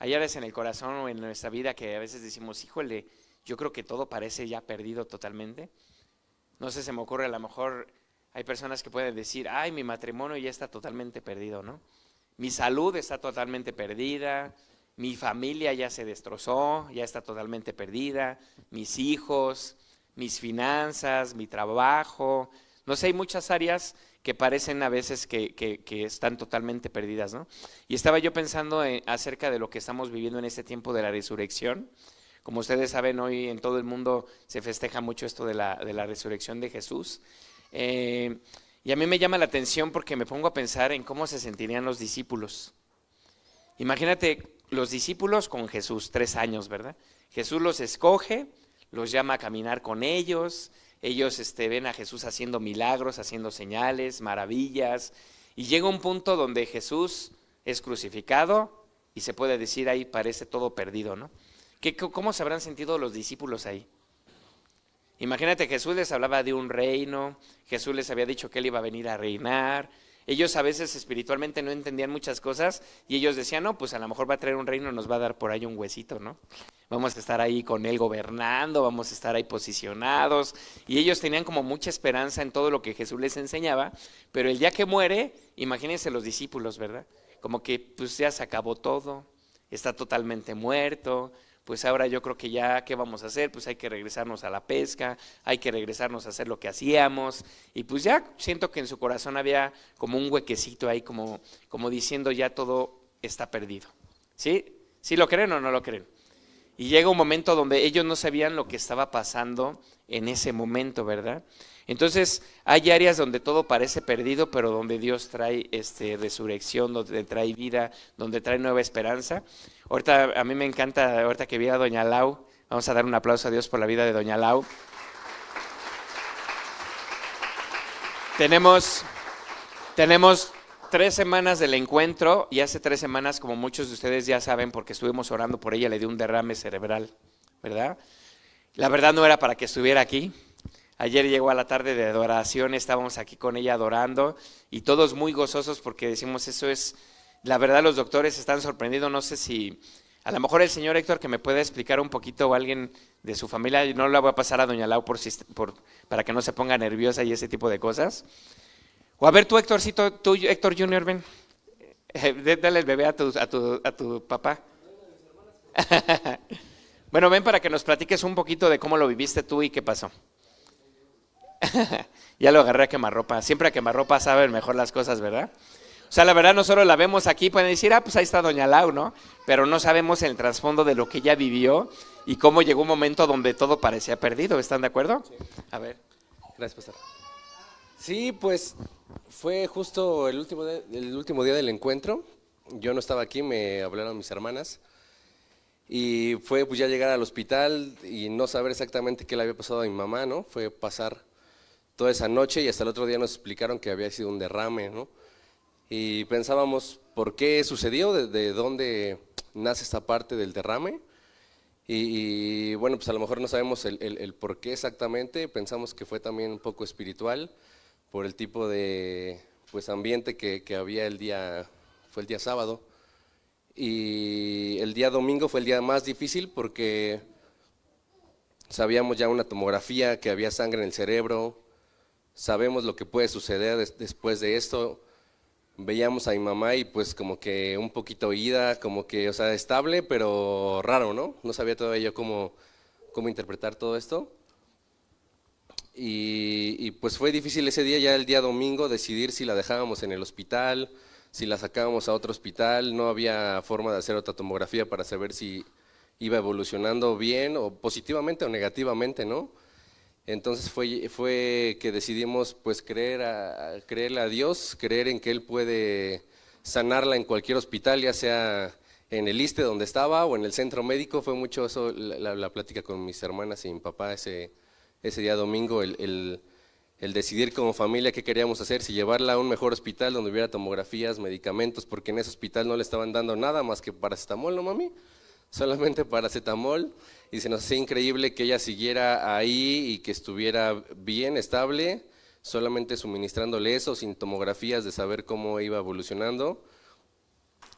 Hay áreas en el corazón o en nuestra vida que a veces decimos, híjole, yo creo que todo parece ya perdido totalmente. No sé, se me ocurre, a lo mejor hay personas que pueden decir, ay, mi matrimonio ya está totalmente perdido, ¿no? Mi salud está totalmente perdida, mi familia ya se destrozó, ya está totalmente perdida, mis hijos, mis finanzas, mi trabajo. No sé, hay muchas áreas que parecen a veces que están totalmente perdidas, ¿no? Y estaba yo pensando acerca de lo que estamos viviendo en este tiempo de la resurrección. Como ustedes saben, hoy en todo el mundo se festeja mucho esto de la resurrección de Jesús. Eh, y a mí me llama la atención porque me pongo a pensar en cómo se sentirían los discípulos. Imagínate los discípulos con Jesús, 3 años, ¿verdad? Jesús los escoge, los llama a caminar con ellos ven a Jesús haciendo milagros, haciendo señales, maravillas, y llega un punto donde Jesús es crucificado y se puede decir ahí parece todo perdido, ¿no? ¿Cómo se habrán sentido los discípulos ahí? Imagínate, Jesús les hablaba de un reino, Jesús les había dicho que él iba a venir a reinar. Ellos a veces espiritualmente no entendían muchas cosas y ellos decían, no, pues a lo mejor va a traer un reino, nos va a dar por ahí un huesito, ¿no? Vamos a estar ahí con él gobernando, vamos a estar ahí posicionados. Y ellos tenían como mucha esperanza en todo lo que Jesús les enseñaba, pero el día que muere, imagínense los discípulos, ¿verdad? Como que pues ya se acabó todo, está totalmente muerto, pues ahora yo creo que ya, ¿qué vamos a hacer? Pues hay que regresarnos a la pesca, hay que regresarnos a hacer lo que hacíamos, y pues ya siento que en su corazón había como un huequecito ahí, como diciendo ya todo está perdido. ¿Sí? ¿Sí lo creen o no lo creen? Y llega un momento donde ellos no sabían lo que estaba pasando en ese momento, ¿verdad? Entonces hay áreas donde todo parece perdido, pero donde Dios trae resurrección, donde trae vida, donde trae nueva esperanza. Ahorita a mí me encanta, ahorita que vi a Doña Lau, vamos a dar un aplauso a Dios por la vida de Doña Lau. Tenemos 3 semanas del encuentro y hace 3 semanas, como muchos de ustedes ya saben, porque estuvimos orando por ella, le dio un derrame cerebral, ¿verdad? La verdad no era para que estuviera aquí. Ayer llegó a la tarde de adoración, estábamos aquí con ella adorando y todos muy gozosos porque decimos eso es, la verdad los doctores están sorprendidos, no sé si, a lo mejor el señor Héctor que me pueda explicar un poquito o alguien de su familia, no la voy a pasar a Doña Lau para que no se ponga nerviosa y ese tipo de cosas. O a ver tú Héctorcito, tú Héctor Junior, ven, dale el bebé a tu papá. Bueno, ven para que nos platiques un poquito de cómo lo viviste tú y qué pasó. Ya lo agarré a quemarropa. Siempre a quemarropa saben mejor las cosas, ¿verdad? O sea, la verdad nosotros la vemos aquí, pueden decir, pues ahí está Doña Lau, ¿no? Pero no sabemos el trasfondo de lo que ella vivió y cómo llegó un momento donde todo parecía perdido. ¿Están de acuerdo? Sí. A ver. Gracias, pastor. Sí, pues fue justo el último día del encuentro. Yo no estaba aquí, me hablaron mis hermanas. Y fue pues ya llegar al hospital y no saber exactamente qué le había pasado a mi mamá, ¿no? Fue pasar toda esa noche y hasta el otro día nos explicaron que había sido un derrame, ¿no? Y pensábamos por qué sucedió, de dónde nace esta parte del derrame. Y bueno, pues a lo mejor no sabemos el por qué exactamente, pensamos que fue también un poco espiritual por el tipo de pues ambiente que había fue el día sábado. Y el día domingo fue el día más difícil porque sabíamos ya una tomografía que había sangre en el cerebro, sabemos lo que puede suceder después de esto. Veíamos a mi mamá y pues como que un poquito oída, como que, o sea, estable, pero raro, ¿no? No sabía todavía yo cómo interpretar todo esto. Y pues fue difícil ese día, ya el día domingo, decidir si la dejábamos en el hospital, si la sacábamos a otro hospital. No había forma de hacer otra tomografía para saber si iba evolucionando bien o positivamente o negativamente, ¿no? Entonces fue que decidimos pues creerle a Dios, creer en que Él puede sanarla en cualquier hospital, ya sea en el ISSSTE donde estaba o en el centro médico. Fue mucho eso la plática con mis hermanas y mi papá ese día domingo, el decidir como familia qué queríamos hacer, si llevarla a un mejor hospital donde hubiera tomografías, medicamentos, porque en ese hospital no le estaban dando nada más que paracetamol, ¿no, mami? Solamente paracetamol, y se nos hacía increíble que ella siguiera ahí y que estuviera bien, estable, solamente suministrándole eso, sin tomografías de saber cómo iba evolucionando.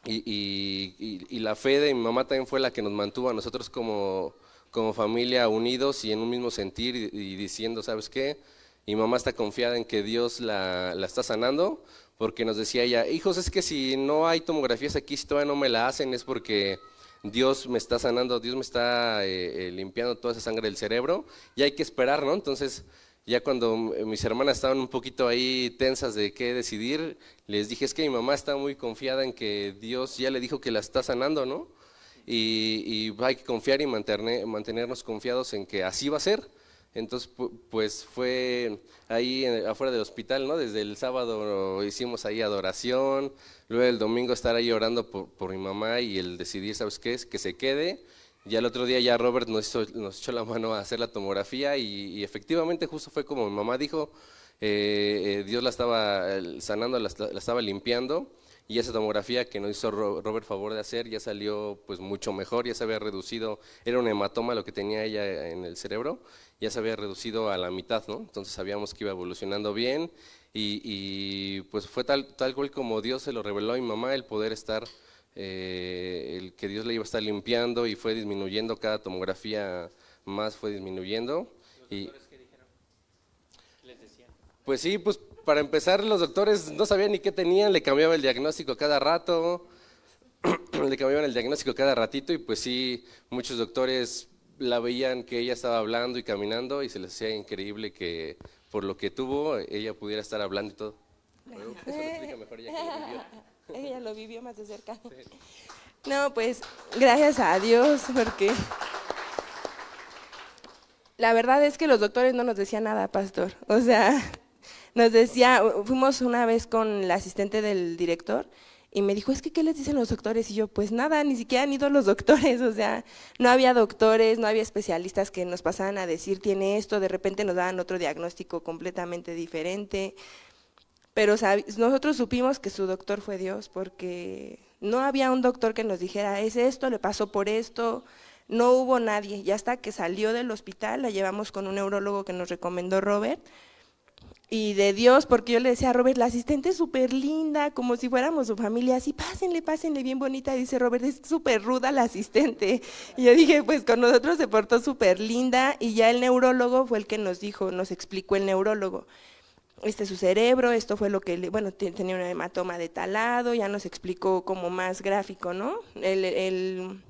y la fe de mi mamá también fue la que nos mantuvo a nosotros como familia unidos y en un mismo sentir y diciendo, ¿sabes qué? Mi mamá está confiada en que Dios la está sanando, porque nos decía ella, hijos, es que si no hay tomografías aquí, si todavía no me la hacen, es porque Dios me está sanando, Dios me está limpiando toda esa sangre del cerebro y hay que esperar, ¿no? Entonces, ya cuando mis hermanas estaban un poquito ahí tensas de qué decidir, les dije, es que mi mamá está muy confiada en que Dios ya le dijo que la está sanando, ¿no? Y hay que confiar y mantenernos confiados en que así va a ser. Entonces, pues fue ahí afuera del hospital, ¿no? Desde el sábado hicimos ahí adoración, luego el domingo estar ahí orando por mi mamá y el decidir, ¿sabes qué? Es que se quede. Ya el otro día ya Robert nos echó la mano a hacer la tomografía y efectivamente justo fue como mi mamá dijo, Dios la estaba sanando, la estaba limpiando. Y esa tomografía que nos hizo Robert favor de hacer ya salió pues mucho mejor, ya se había reducido, era un hematoma lo que tenía ella en el cerebro, ya se había reducido a la mitad, ¿no? Entonces sabíamos que iba evolucionando bien y pues fue tal cual como Dios se lo reveló a mi mamá, el poder estar, el que Dios le iba a estar limpiando y fue disminuyendo cada tomografía más, fue disminuyendo. Y, ¿qué dijeron? ¿Qué les decían? Pues sí, pues para empezar los doctores no sabían ni qué tenían, le cambiaba el diagnóstico cada rato, le cambiaban el diagnóstico cada ratito y pues sí, muchos doctores la veían que ella estaba hablando y caminando y se les hacía increíble que por lo que tuvo ella pudiera estar hablando y todo. Bueno, eso lo explica mejor ella que lo vivió. Ella lo vivió más de cerca. Sí. No, pues gracias a Dios, porque la verdad es que los doctores no nos decían nada, pastor. O sea, nos decía, fuimos una vez con la asistente del director y me dijo, es que ¿qué les dicen los doctores? Y yo, pues nada, ni siquiera han ido los doctores, o sea, no había doctores, no había especialistas que nos pasaran a decir, tiene esto, de repente nos daban otro diagnóstico completamente diferente, pero nosotros supimos que su doctor fue Dios, porque no había un doctor que nos dijera, es esto, le pasó por esto, no hubo nadie, y hasta que salió del hospital la llevamos con un neurólogo que nos recomendó Robert, y de Dios, porque yo le decía a Robert, la asistente es súper linda, como si fuéramos su familia, así pásenle, bien bonita, y dice Robert, es súper ruda la asistente, y yo dije, pues con nosotros se portó súper linda, y ya el neurólogo fue el que nos dijo, nos explicó el neurólogo, este es su cerebro, esto fue lo que, bueno, tenía un hematoma de tal lado, ya nos explicó como más gráfico, ¿no? El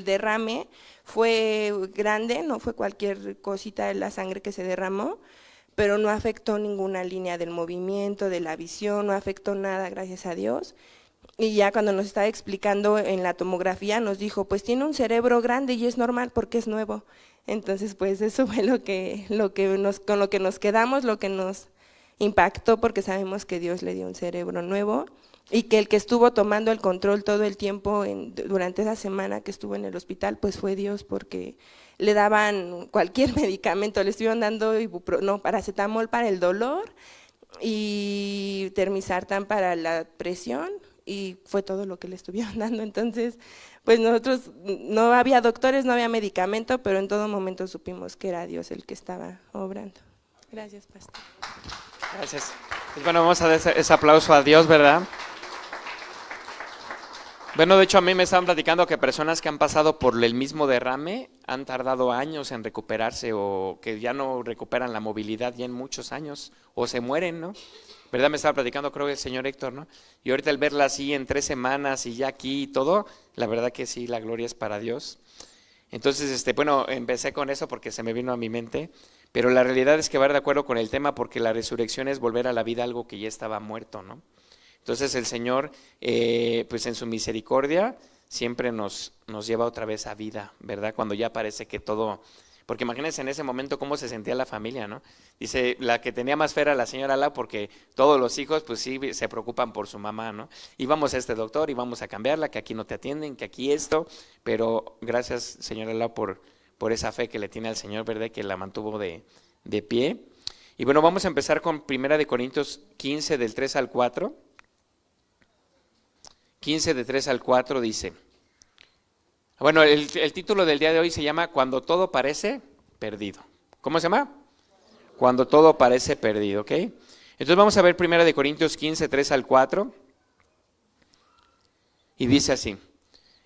derrame fue grande, no fue cualquier cosita de la sangre que se derramó, pero no afectó ninguna línea del movimiento, de la visión, no afectó nada, gracias a Dios. Y ya cuando nos estaba explicando en la tomografía nos dijo, pues tiene un cerebro grande y es normal porque es nuevo. Entonces pues eso fue con lo que nos quedamos, lo que nos impactó, porque sabemos que Dios le dio un cerebro nuevo y que el que estuvo tomando el control todo el tiempo durante esa semana que estuvo en el hospital pues fue Dios, porque le daban cualquier medicamento, le estuvieron dando paracetamol para el dolor y termisartan para la presión y fue todo lo que le estuvieron dando. Entonces pues nosotros no había doctores, no había medicamento, pero en todo momento supimos que era Dios el que estaba obrando. Gracias, pastor. Gracias. Pues bueno, vamos a dar ese aplauso a Dios, ¿verdad? Bueno, de hecho a mí me estaban platicando que personas que han pasado por el mismo derrame han tardado años en recuperarse o que ya no recuperan la movilidad ya en muchos años o se mueren, ¿no? ¿Verdad? Me estaba platicando creo que el señor Héctor, ¿no? Y ahorita el verla así en 3 semanas y ya aquí y todo, la verdad que sí, la gloria es para Dios. Entonces, bueno, empecé con eso porque se me vino a mi mente, pero la realidad es que va de acuerdo con el tema porque la resurrección es volver a la vida algo que ya estaba muerto, ¿no? Entonces el Señor, pues en su misericordia, siempre nos lleva otra vez a vida, ¿verdad? Cuando ya parece que todo, porque imagínense en ese momento cómo se sentía la familia, ¿no? Dice, la que tenía más fe era la señora Lau, porque todos los hijos, pues sí, se preocupan por su mamá, ¿no? Y vamos a este doctor y vamos a cambiarla, que aquí no te atienden, que aquí esto, pero gracias señora Lau por esa fe que le tiene al Señor, ¿verdad? Que la mantuvo de pie. Y bueno, vamos a empezar con 1 Corintios 15 del 3 al 4. 15 de 3 al 4 dice, bueno, el título del día de hoy se llama Cuando todo parece perdido. ¿Cómo se llama? Cuando todo parece perdido, ¿ok? Entonces vamos a ver 1 Corintios 15, 3 al 4. Y dice así: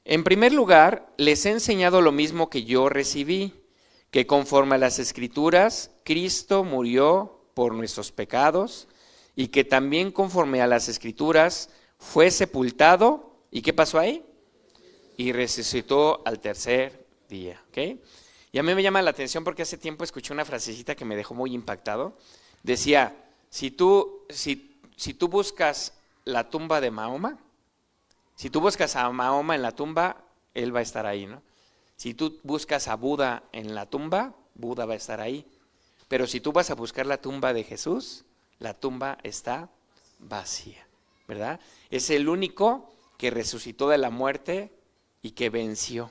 en primer lugar, les he enseñado lo mismo que yo recibí, que conforme a las Escrituras, Cristo murió por nuestros pecados y que también conforme a las Escrituras fue sepultado. ¿Y qué pasó ahí? Y resucitó al tercer día. ¿Okay? Y a mí me llama la atención porque hace tiempo escuché una frasecita que me dejó muy impactado. Decía, si tú buscas la tumba de Mahoma, si tú buscas a Mahoma en la tumba, él va a estar ahí, ¿no? Si tú buscas a Buda en la tumba, Buda va a estar ahí. Pero si tú vas a buscar la tumba de Jesús, la tumba está vacía, ¿verdad? Es el único que resucitó de la muerte y que venció,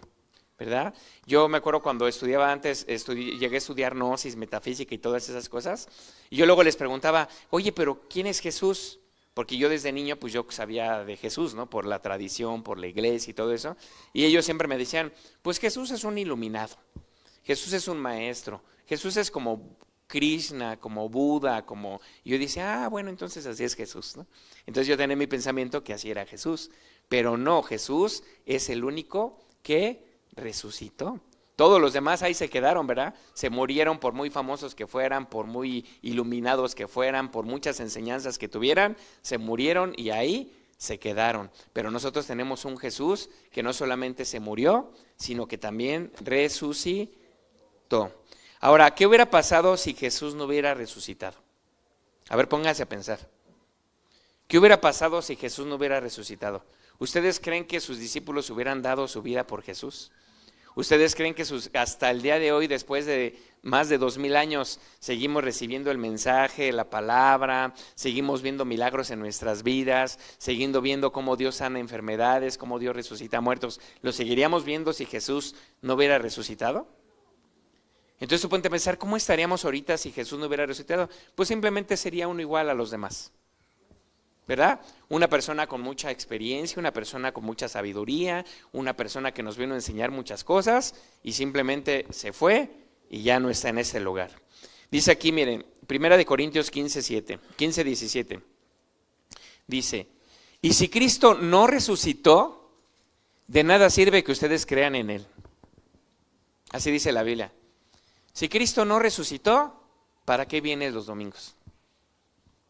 ¿verdad? Yo me acuerdo cuando estudiaba antes, llegué a estudiar gnosis, metafísica y todas esas cosas, y yo luego les preguntaba, oye, pero ¿quién es Jesús? Porque yo desde niño, pues yo sabía de Jesús, ¿no? Por la tradición, por la iglesia y todo eso. Y ellos siempre me decían, pues Jesús es un iluminado, Jesús es un maestro, Jesús es como Krishna, como Buda, como... Y yo decía, bueno, entonces así es Jesús, ¿no? Entonces yo tenía mi pensamiento que así era Jesús. Pero no, Jesús es el único que resucitó. Todos los demás ahí se quedaron, ¿verdad? Se murieron por muy famosos que fueran, por muy iluminados que fueran, por muchas enseñanzas que tuvieran, se murieron y ahí se quedaron. Pero nosotros tenemos un Jesús que no solamente se murió, sino que también resucitó. Ahora, ¿qué hubiera pasado si Jesús no hubiera resucitado? A ver, pónganse a pensar. ¿Qué hubiera pasado si Jesús no hubiera resucitado? ¿Ustedes creen que sus discípulos hubieran dado su vida por Jesús? ¿Ustedes creen que hasta el día de hoy, después de más de 2000 años, seguimos recibiendo el mensaje, la palabra, seguimos viendo milagros en nuestras vidas, seguimos viendo cómo Dios sana enfermedades, cómo Dios resucita muertos? ¿Lo seguiríamos viendo si Jesús no hubiera resucitado? Entonces tú ponte a pensar, ¿cómo estaríamos ahorita si Jesús no hubiera resucitado? Pues simplemente sería uno igual a los demás, ¿verdad? Una persona con mucha experiencia, una persona con mucha sabiduría, una persona que nos vino a enseñar muchas cosas y simplemente se fue y ya no está en ese lugar. Dice aquí, miren, 1 Corintios 15:17, dice, y si Cristo no resucitó, de nada sirve que ustedes crean en Él. Así dice la Biblia. Si Cristo no resucitó, ¿para qué vienes los domingos?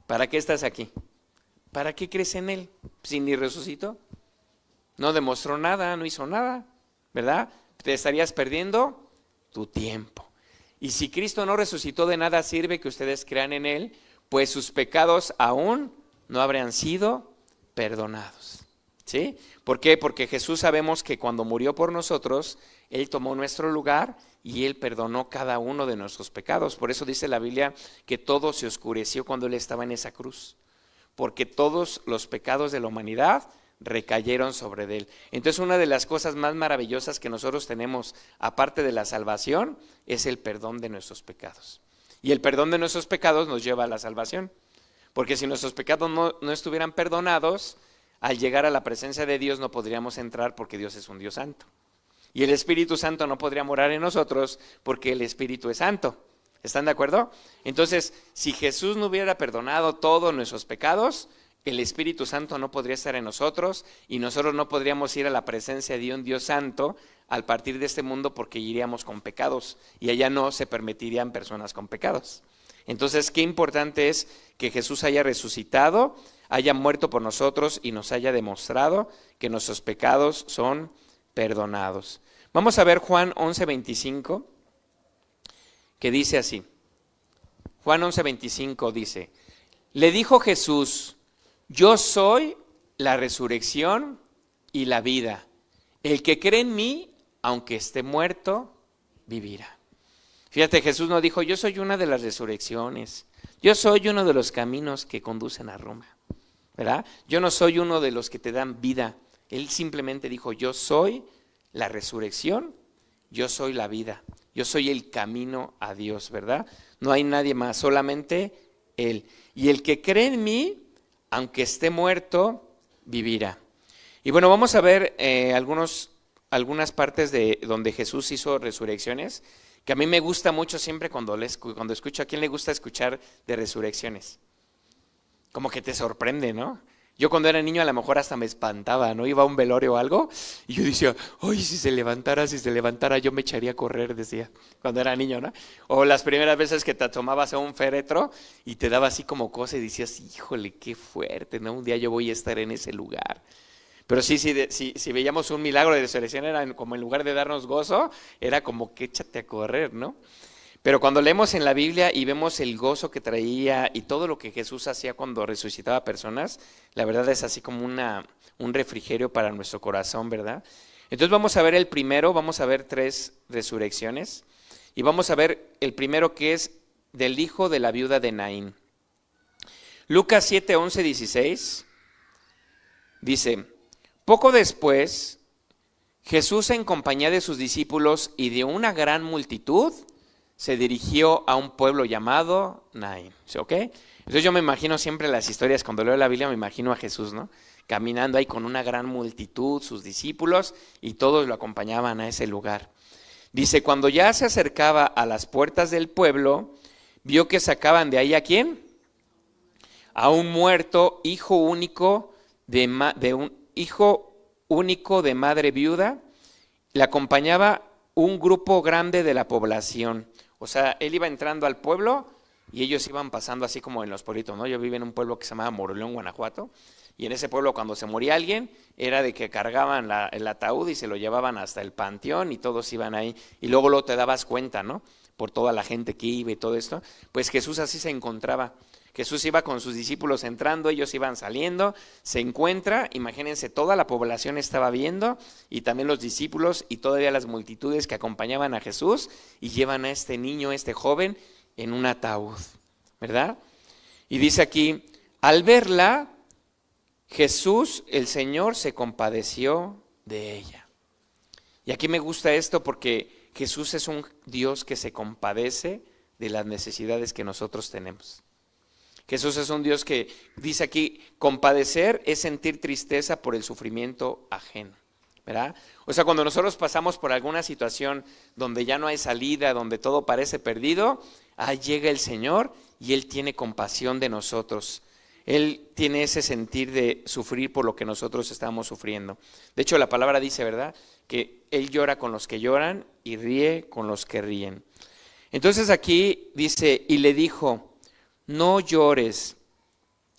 ¿Para qué estás aquí? ¿Para qué crees en Él si ni resucitó? No demostró nada, no hizo nada, ¿verdad? Te estarías perdiendo tu tiempo. Y si Cristo no resucitó, de nada sirve que ustedes crean en Él, pues sus pecados aún no habrían sido perdonados. ¿Sí? ¿Por qué? Porque Jesús sabemos que cuando murió por nosotros, Él tomó nuestro lugar y Él perdonó cada uno de nuestros pecados. Por eso dice la Biblia que todo se oscureció cuando Él estaba en esa cruz, porque todos los pecados de la humanidad recayeron sobre Él. Entonces una de las cosas más maravillosas que nosotros tenemos, aparte de la salvación, es el perdón de nuestros pecados. Y el perdón de nuestros pecados nos lleva a la salvación, porque si nuestros pecados no estuvieran perdonados, al llegar a la presencia de Dios no podríamos entrar porque Dios es un Dios santo. Y el Espíritu Santo no podría morar en nosotros porque el Espíritu es santo. ¿Están de acuerdo? Entonces, si Jesús no hubiera perdonado todos nuestros pecados, el Espíritu Santo no podría estar en nosotros y nosotros no podríamos ir a la presencia de un Dios santo al partir de este mundo porque iríamos con pecados y allá no se permitirían personas con pecados. Entonces, qué importante es que Jesús haya resucitado, haya muerto por nosotros y nos haya demostrado que nuestros pecados son perdonados. Vamos a ver Juan 11:25, que dice así. Juan 11:25 dice, le dijo Jesús, yo soy la resurrección y la vida. El que cree en mí, aunque esté muerto, vivirá. Fíjate, Jesús no dijo, yo soy una de las resurrecciones, yo soy uno de los caminos que conducen a Roma, ¿verdad? Yo no soy uno de los que te dan vida. Él simplemente dijo, yo soy la resurrección, yo soy la vida, yo soy el camino a Dios, ¿verdad? No hay nadie más, solamente Él. Y el que cree en mí, aunque esté muerto, vivirá. Y bueno, vamos a ver algunas partes de donde Jesús hizo resurrecciones, que a mí me gusta mucho siempre cuando escucho. ¿A quién le gusta escuchar de resurrecciones? Como que te sorprende, ¿no? Yo cuando era niño a lo mejor hasta me espantaba, ¿no? Iba a un velorio o algo y yo decía, ay, si se levantara, yo me echaría a correr, decía, cuando era niño, ¿no? O las primeras veces que te tomabas a un féretro y te daba así como cosa y decías, híjole, qué fuerte, ¿no? Un día yo voy a estar en ese lugar. Pero sí, si veíamos un milagro de resurrección, era como en lugar de darnos gozo, era como que échate a correr, ¿no? Pero cuando leemos en la Biblia y vemos el gozo que traía y todo lo que Jesús hacía cuando resucitaba personas, la verdad es así como un refrigerio para nuestro corazón, ¿verdad? Entonces vamos a ver el primero, vamos a ver 3 resurrecciones y vamos a ver el primero que es del hijo de la viuda de Naín. Lucas 7, 11, 16 dice, poco después Jesús en compañía de sus discípulos y de una gran multitud se dirigió a un pueblo llamado Naín, ¿ok? Entonces yo me imagino siempre las historias, cuando leo la Biblia me imagino a Jesús, ¿no? Caminando ahí con una gran multitud, sus discípulos, y todos lo acompañaban a ese lugar. Dice, cuando ya se acercaba a las puertas del pueblo, vio que sacaban de ahí ¿a quién? A un muerto, hijo único de madre viuda, le acompañaba un grupo grande de la población. O sea, él iba entrando al pueblo y ellos iban pasando así como en los pueblitos, ¿no? Yo viví en un pueblo que se llamaba Moroleón, Guanajuato, y en ese pueblo cuando se moría alguien era de que cargaban el ataúd y se lo llevaban hasta el panteón y todos iban ahí. Y luego te dabas cuenta, ¿no? Por toda la gente que iba y todo esto. Pues Jesús así se encontraba. Jesús iba con sus discípulos entrando, ellos iban saliendo, se encuentra, imagínense, toda la población estaba viendo y también los discípulos y todavía las multitudes que acompañaban a Jesús y llevan a este niño, este joven, en un ataúd, ¿verdad? Y dice aquí, al verla, Jesús, el Señor, se compadeció de ella. Y aquí me gusta esto porque Jesús es un Dios que se compadece de las necesidades que nosotros tenemos. Jesús es un Dios que dice aquí, compadecer es sentir tristeza por el sufrimiento ajeno, ¿verdad? O sea, cuando nosotros pasamos por alguna situación donde ya no hay salida, donde todo parece perdido, ahí llega el Señor y Él tiene compasión de nosotros. Él tiene ese sentir de sufrir por lo que nosotros estamos sufriendo. De hecho, la palabra dice, ¿verdad?, que Él llora con los que lloran y ríe con los que ríen. Entonces aquí dice, y le dijo, no llores.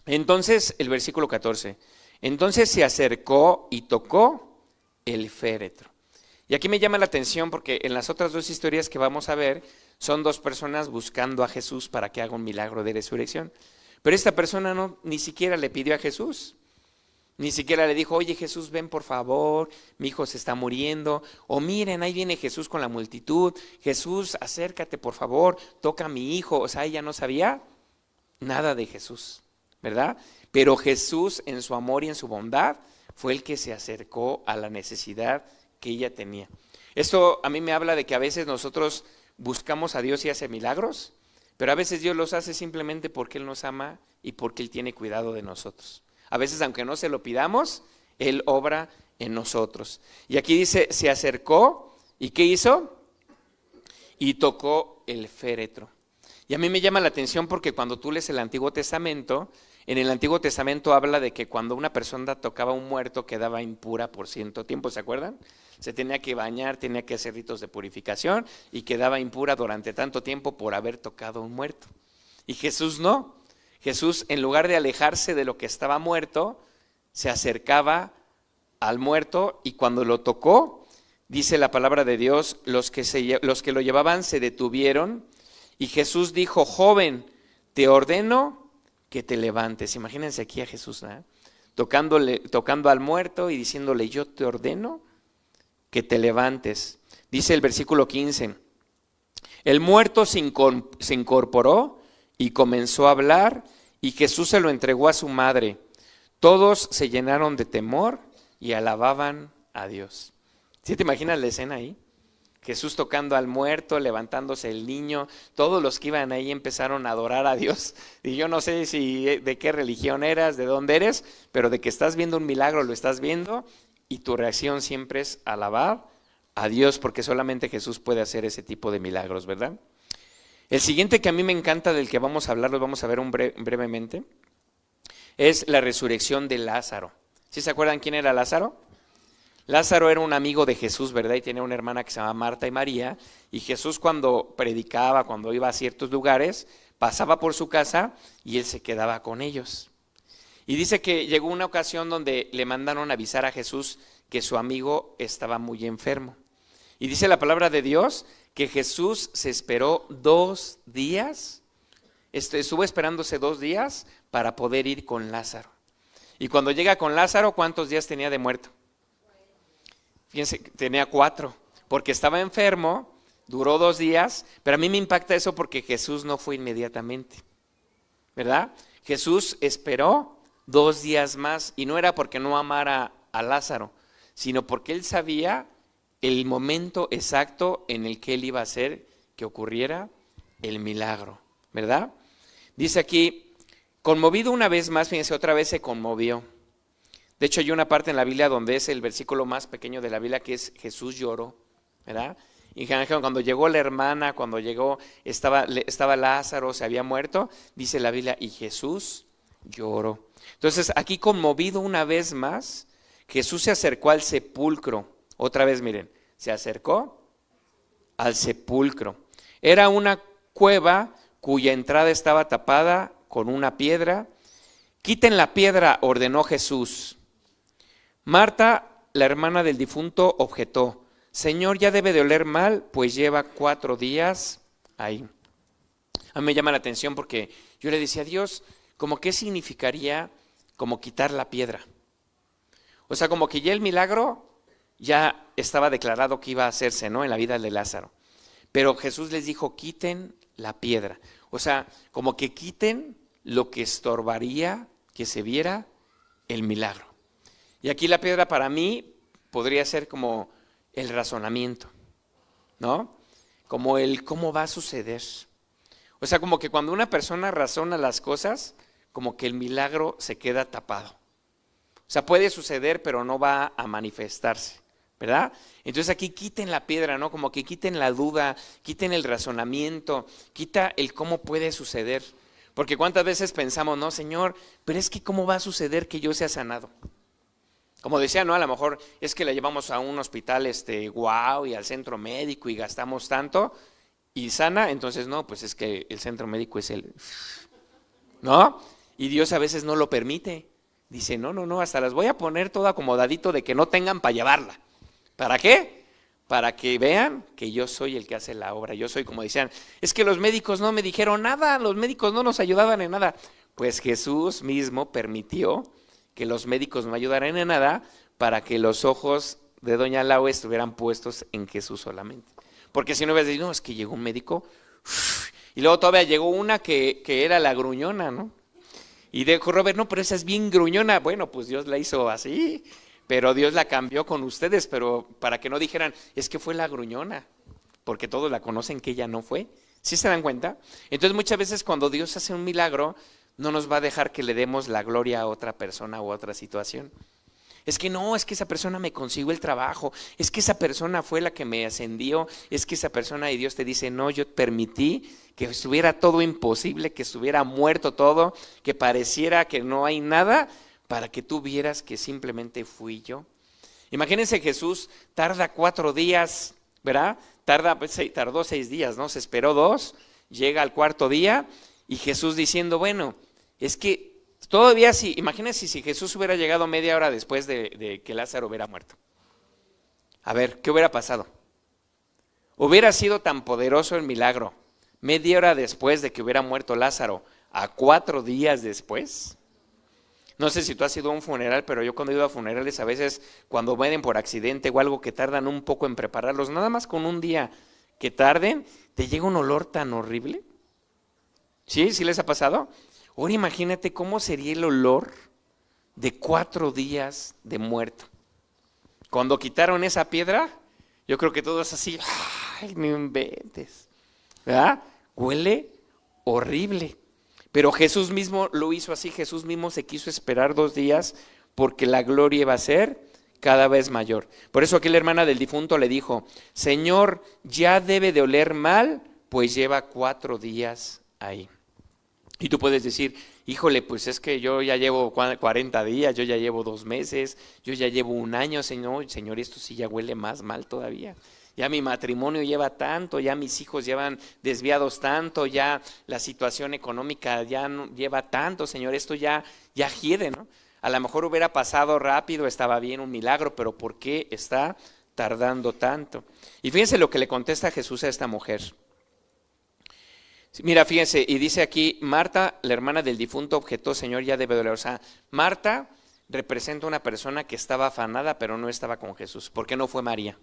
Entonces, el versículo 14, entonces se acercó y tocó el féretro. Y aquí me llama la atención porque en las otras 2 historias que vamos a ver, son 2 personas buscando a Jesús para que haga un milagro de resurrección. Pero esta persona ni siquiera le pidió a Jesús. Ni siquiera le dijo, oye Jesús, ven por favor, mi hijo se está muriendo. O miren, ahí viene Jesús con la multitud. Jesús, acércate por favor, toca a mi hijo. O sea, ella no sabía nada de Jesús, ¿verdad? Pero Jesús en su amor y en su bondad fue el que se acercó a la necesidad que ella tenía. Esto a mí me habla de que a veces nosotros buscamos a Dios y hace milagros, pero a veces Dios los hace simplemente porque Él nos ama y porque Él tiene cuidado de nosotros. A veces aunque no se lo pidamos, Él obra en nosotros. Y aquí dice, se acercó y ¿qué hizo? Y tocó el féretro. Y a mí me llama la atención porque cuando tú lees el Antiguo Testamento, en el Antiguo Testamento habla de que cuando una persona tocaba a un muerto quedaba impura por cierto tiempo, ¿se acuerdan? Se tenía que bañar, tenía que hacer ritos de purificación y quedaba impura durante tanto tiempo por haber tocado a un muerto. Y Jesús no. Jesús, en lugar de alejarse de lo que estaba muerto, se acercaba al muerto y cuando lo tocó, dice la palabra de Dios, los que lo llevaban se detuvieron. Y Jesús dijo, joven, te ordeno que te levantes. Imagínense aquí a Jesús, ¿eh? Tocando al muerto y diciéndole, yo te ordeno que te levantes. Dice el versículo 15, el muerto se incorporó y comenzó a hablar y Jesús se lo entregó a su madre. Todos se llenaron de temor y alababan a Dios. ¿Sí te imaginas la escena ahí? Jesús tocando al muerto, levantándose el niño, todos los que iban ahí empezaron a adorar a Dios. Y yo no sé de qué religión eras, de dónde eres, pero de que estás viendo un milagro, lo estás viendo, y tu reacción siempre es alabar a Dios, porque solamente Jesús puede hacer ese tipo de milagros, ¿verdad? El siguiente que a mí me encanta, del que vamos a hablar, lo vamos a ver brevemente. es la resurrección de Lázaro. ¿Sí se acuerdan quién era Lázaro? Lázaro era un amigo de Jesús, ¿verdad? Y tenía una hermana que se llamaba Marta y María. Y Jesús cuando predicaba, cuando iba a ciertos lugares, pasaba por su casa y él se quedaba con ellos. Y dice que llegó una ocasión donde le mandaron avisar a Jesús que su amigo estaba muy enfermo. Y dice la palabra de Dios que Jesús se esperó 2 días, estuvo esperándose 2 días para poder ir con Lázaro. Y cuando llega con Lázaro, ¿cuántos días tenía de muerto? Fíjense, tenía 4, porque estaba enfermo, duró 2 días, pero a mí me impacta eso porque Jesús no fue inmediatamente, ¿verdad? Jesús esperó 2 días más y no era porque no amara a Lázaro, sino porque él sabía el momento exacto en el que él iba a hacer que ocurriera el milagro, ¿verdad? Dice aquí, conmovido una vez más, fíjense, otra vez se conmovió. De hecho, hay una parte en la Biblia donde es el versículo más pequeño de la Biblia que es Jesús lloró, ¿verdad? Y cuando llegó la hermana, cuando llegó, estaba Lázaro, se había muerto, dice la Biblia, y Jesús lloró. Entonces, aquí conmovido una vez más, Jesús se acercó al sepulcro. Otra vez, miren, se acercó al sepulcro. Era una cueva cuya entrada estaba tapada con una piedra. Quiten la piedra, ordenó Jesús. Marta, la hermana del difunto, objetó, Señor, ya debe de oler mal, pues lleva 4 días ahí. A mí me llama la atención porque yo le decía a Dios, ¿cómo qué significaría como quitar la piedra? O sea, como que ya el milagro ya estaba declarado que iba a hacerse, ¿no? En la vida de Lázaro. Pero Jesús les dijo, quiten la piedra. O sea, como que quiten lo que estorbaría que se viera el milagro. Y aquí la piedra para mí podría ser como el razonamiento, ¿no? Como el cómo va a suceder. O sea, como que cuando una persona razona las cosas, como que el milagro se queda tapado. O sea, puede suceder, pero no va a manifestarse, ¿verdad? Entonces aquí quiten la piedra, ¿no? Como que quiten la duda, quiten el razonamiento, quita el cómo puede suceder. Porque cuántas veces pensamos, no, Señor, pero es que cómo va a suceder que yo sea sanado. Como decía, ¿no? A lo mejor es que la llevamos a un hospital, guau, y al centro médico y gastamos tanto y sana, entonces no, pues es que el centro médico es ¿no? Y Dios a veces no lo permite. Dice, no, hasta las voy a poner todo acomodadito de que no tengan para llevarla. ¿Para qué? Para que vean que yo soy el que hace la obra. Yo soy, como decían, es que los médicos no me dijeron nada, los médicos no nos ayudaban en nada. Pues Jesús mismo permitió que los médicos no ayudaran en nada para que los ojos de doña Lau estuvieran puestos en Jesús solamente. Porque si no hubieras dicho, no, es que llegó un médico, y luego todavía llegó una que era la gruñona, ¿no? Y dijo Robert, no, pero esa es bien gruñona. Bueno, pues Dios la hizo así, pero Dios la cambió con ustedes, pero para que no dijeran, es que fue la gruñona, porque todos la conocen que ella no fue. ¿Sí se dan cuenta? Entonces muchas veces cuando Dios hace un milagro, no nos va a dejar que le demos la gloria a otra persona u otra situación. Es que no, es que esa persona me consiguió el trabajo, es que esa persona fue la que me ascendió, es que esa persona, y Dios te dice, no, yo permití que estuviera todo imposible, que estuviera muerto todo, que pareciera que no hay nada, para que tú vieras que simplemente fui yo. Imagínense, Jesús tarda 4 días, ¿verdad? Tardó 6 días, ¿no? Se esperó 2, llega al 4.º día y Jesús diciendo, bueno, es que todavía sí, imagínense si Jesús hubiera llegado media hora después de que Lázaro hubiera muerto. A ver, ¿qué hubiera pasado? Hubiera sido tan poderoso el milagro, media hora después de que hubiera muerto Lázaro, a 4 días después. No sé si tú has ido a un funeral, pero yo cuando he ido a funerales a veces cuando mueren por accidente o algo que tardan un poco en prepararlos, nada más con un día que tarden, te llega un olor tan horrible. ¿Sí? ¿Sí les ha pasado? Ahora imagínate cómo sería el olor de 4 días de muerto. Cuando quitaron esa piedra, yo creo que todos así, ¡ay, no inventes! ¿Verdad? Huele horrible. Pero Jesús mismo lo hizo así, Jesús mismo se quiso esperar 2 días porque la gloria iba a ser cada vez mayor. Por eso aquí la hermana del difunto le dijo, Señor, ya debe de oler mal, pues lleva 4 días ahí. Y tú puedes decir, híjole, pues es que yo ya llevo 40 días, yo ya llevo 2 meses, yo ya llevo 1 año, Señor, esto sí ya huele más mal todavía. Ya mi matrimonio lleva tanto, ya mis hijos llevan desviados tanto, ya la situación económica ya no lleva tanto, Señor, esto ya hiede, ¿no? A lo mejor hubiera pasado rápido, estaba bien, un milagro, pero ¿por qué está tardando tanto? Y fíjense lo que le contesta Jesús a esta mujer. Mira, fíjense, y dice aquí, Marta, la hermana del difunto, objetó, Señor, ya debe doler. O sea, Marta representa una persona que estaba afanada, pero no estaba con Jesús. ¿Por qué no fue María?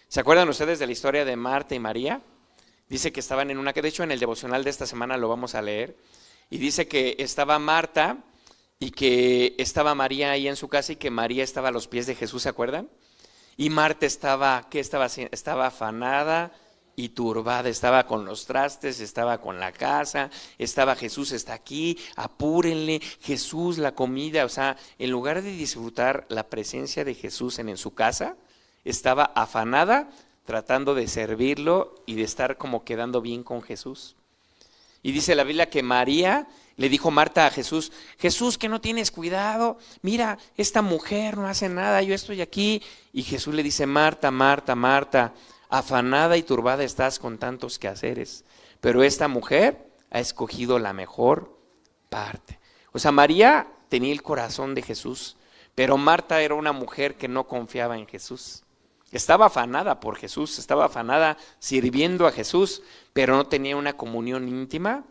¿Se acuerdan ustedes de la historia de Marta y María? Dice que estaban en una, que de hecho en el devocional de esta semana lo vamos a leer, y dice que estaba Marta y que estaba María ahí en su casa y que María estaba a los pies de Jesús, ¿se acuerdan? Y Marta estaba, ¿qué estaba haciendo? Estaba afanada y turbada, estaba con los trastes, estaba con la casa, estaba Jesús está aquí, apúrenle, Jesús, la comida, o sea, en lugar de disfrutar la presencia de Jesús en su casa, estaba afanada tratando de servirlo y de estar como quedando bien con Jesús. Y dice la Biblia que María le dijo Marta a Jesús, Jesús, que no tienes cuidado, mira, esta mujer no hace nada, yo estoy aquí. Y Jesús le dice, Marta, Marta, Marta, afanada y turbada estás con tantos quehaceres, pero esta mujer ha escogido la mejor parte. O sea, María tenía el corazón de Jesús, pero Marta era una mujer que no confiaba en Jesús. Estaba afanada por Jesús, estaba afanada sirviendo a Jesús, pero no tenía una comunión íntima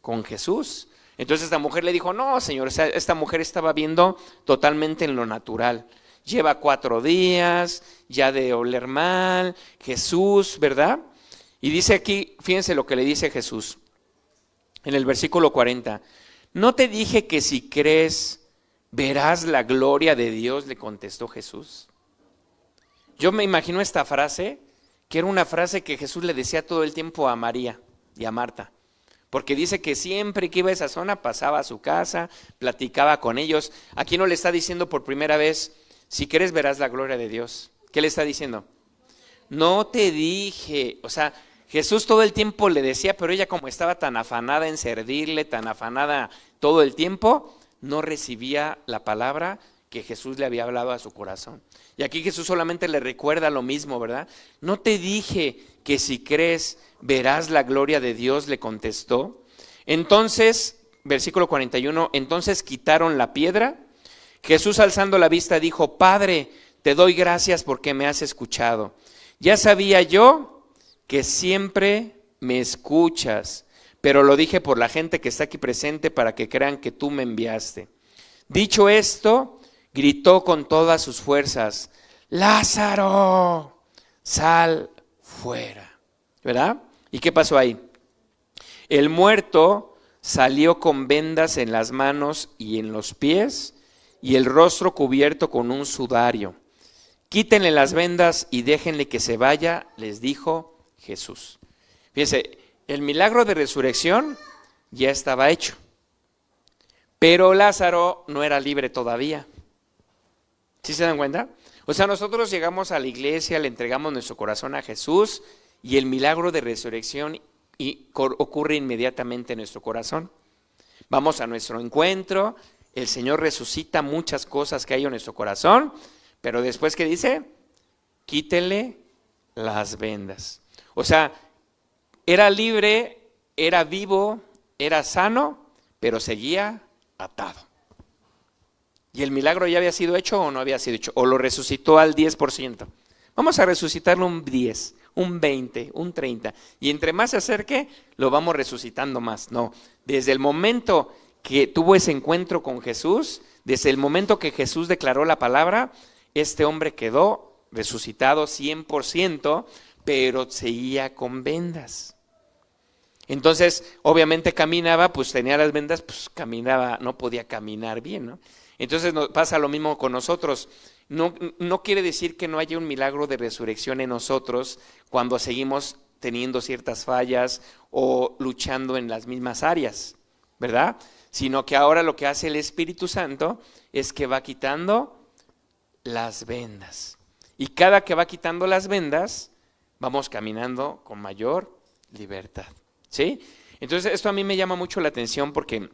con Jesús. Entonces esta mujer le dijo, no, Señor, esta mujer estaba viendo totalmente en lo natural. Lleva 4 días, ya de oler mal, Jesús, ¿verdad? Y dice aquí, fíjense lo que le dice Jesús, en el versículo 40, ¿no te dije que si crees verás la gloria de Dios? Le contestó Jesús. Yo me imagino esta frase, que era una frase que Jesús le decía todo el tiempo a María y a Marta, porque dice que siempre que iba a esa zona pasaba a su casa, platicaba con ellos. Aquí no le está diciendo por primera vez, si quieres verás la gloria de Dios. ¿Qué le está diciendo? No te dije, o sea, Jesús todo el tiempo le decía, pero ella como estaba tan afanada en servirle, tan afanada todo el tiempo, no recibía la palabra que Jesús le había hablado a su corazón. Y aquí Jesús solamente le recuerda lo mismo, ¿verdad? No te dije que si crees verás la gloria de Dios, le contestó. Entonces, versículo 41, entonces quitaron la piedra. Jesús alzando la vista dijo, Padre, te doy gracias porque me has escuchado. Ya sabía yo que siempre me escuchas, pero lo dije por la gente que está aquí presente para que crean que tú me enviaste. Dicho esto, gritó con todas sus fuerzas, Lázaro, sal fuera, ¿verdad? ¿Y qué pasó ahí? El muerto salió con vendas en las manos y en los pies y el rostro cubierto con un sudario. Quítenle las vendas y déjenle que se vaya, les dijo Jesús. Fíjense, el milagro de resurrección ya estaba hecho, pero Lázaro no era libre todavía. ¿Sí se dan cuenta? O sea, nosotros llegamos a la iglesia, le entregamos nuestro corazón a Jesús y el milagro de resurrección ocurre inmediatamente en nuestro corazón. Vamos a nuestro encuentro, el Señor resucita muchas cosas que hay en nuestro corazón, pero después, ¿qué dice? Quítele las vendas. O sea, era libre, era vivo, era sano, pero seguía atado. ¿Y el milagro ya había sido hecho o no había sido hecho? ¿O lo resucitó al 10%? Vamos a resucitarlo un 10, un 20, un 30. Y entre más se acerque, lo vamos resucitando más. No, desde el momento que tuvo ese encuentro con Jesús, desde el momento que Jesús declaró la palabra, este hombre quedó resucitado 100%, pero seguía con vendas. Entonces, obviamente caminaba, pues tenía las vendas, pues caminaba, no podía caminar bien, ¿no? Entonces pasa lo mismo con nosotros. No quiere decir que no haya un milagro de resurrección en nosotros cuando seguimos teniendo ciertas fallas o luchando en las mismas áreas, ¿verdad? Sino que ahora lo que hace el Espíritu Santo es que va quitando las vendas. Y cada que va quitando las vendas, vamos caminando con mayor libertad, ¿sí? Entonces esto a mí me llama mucho la atención porque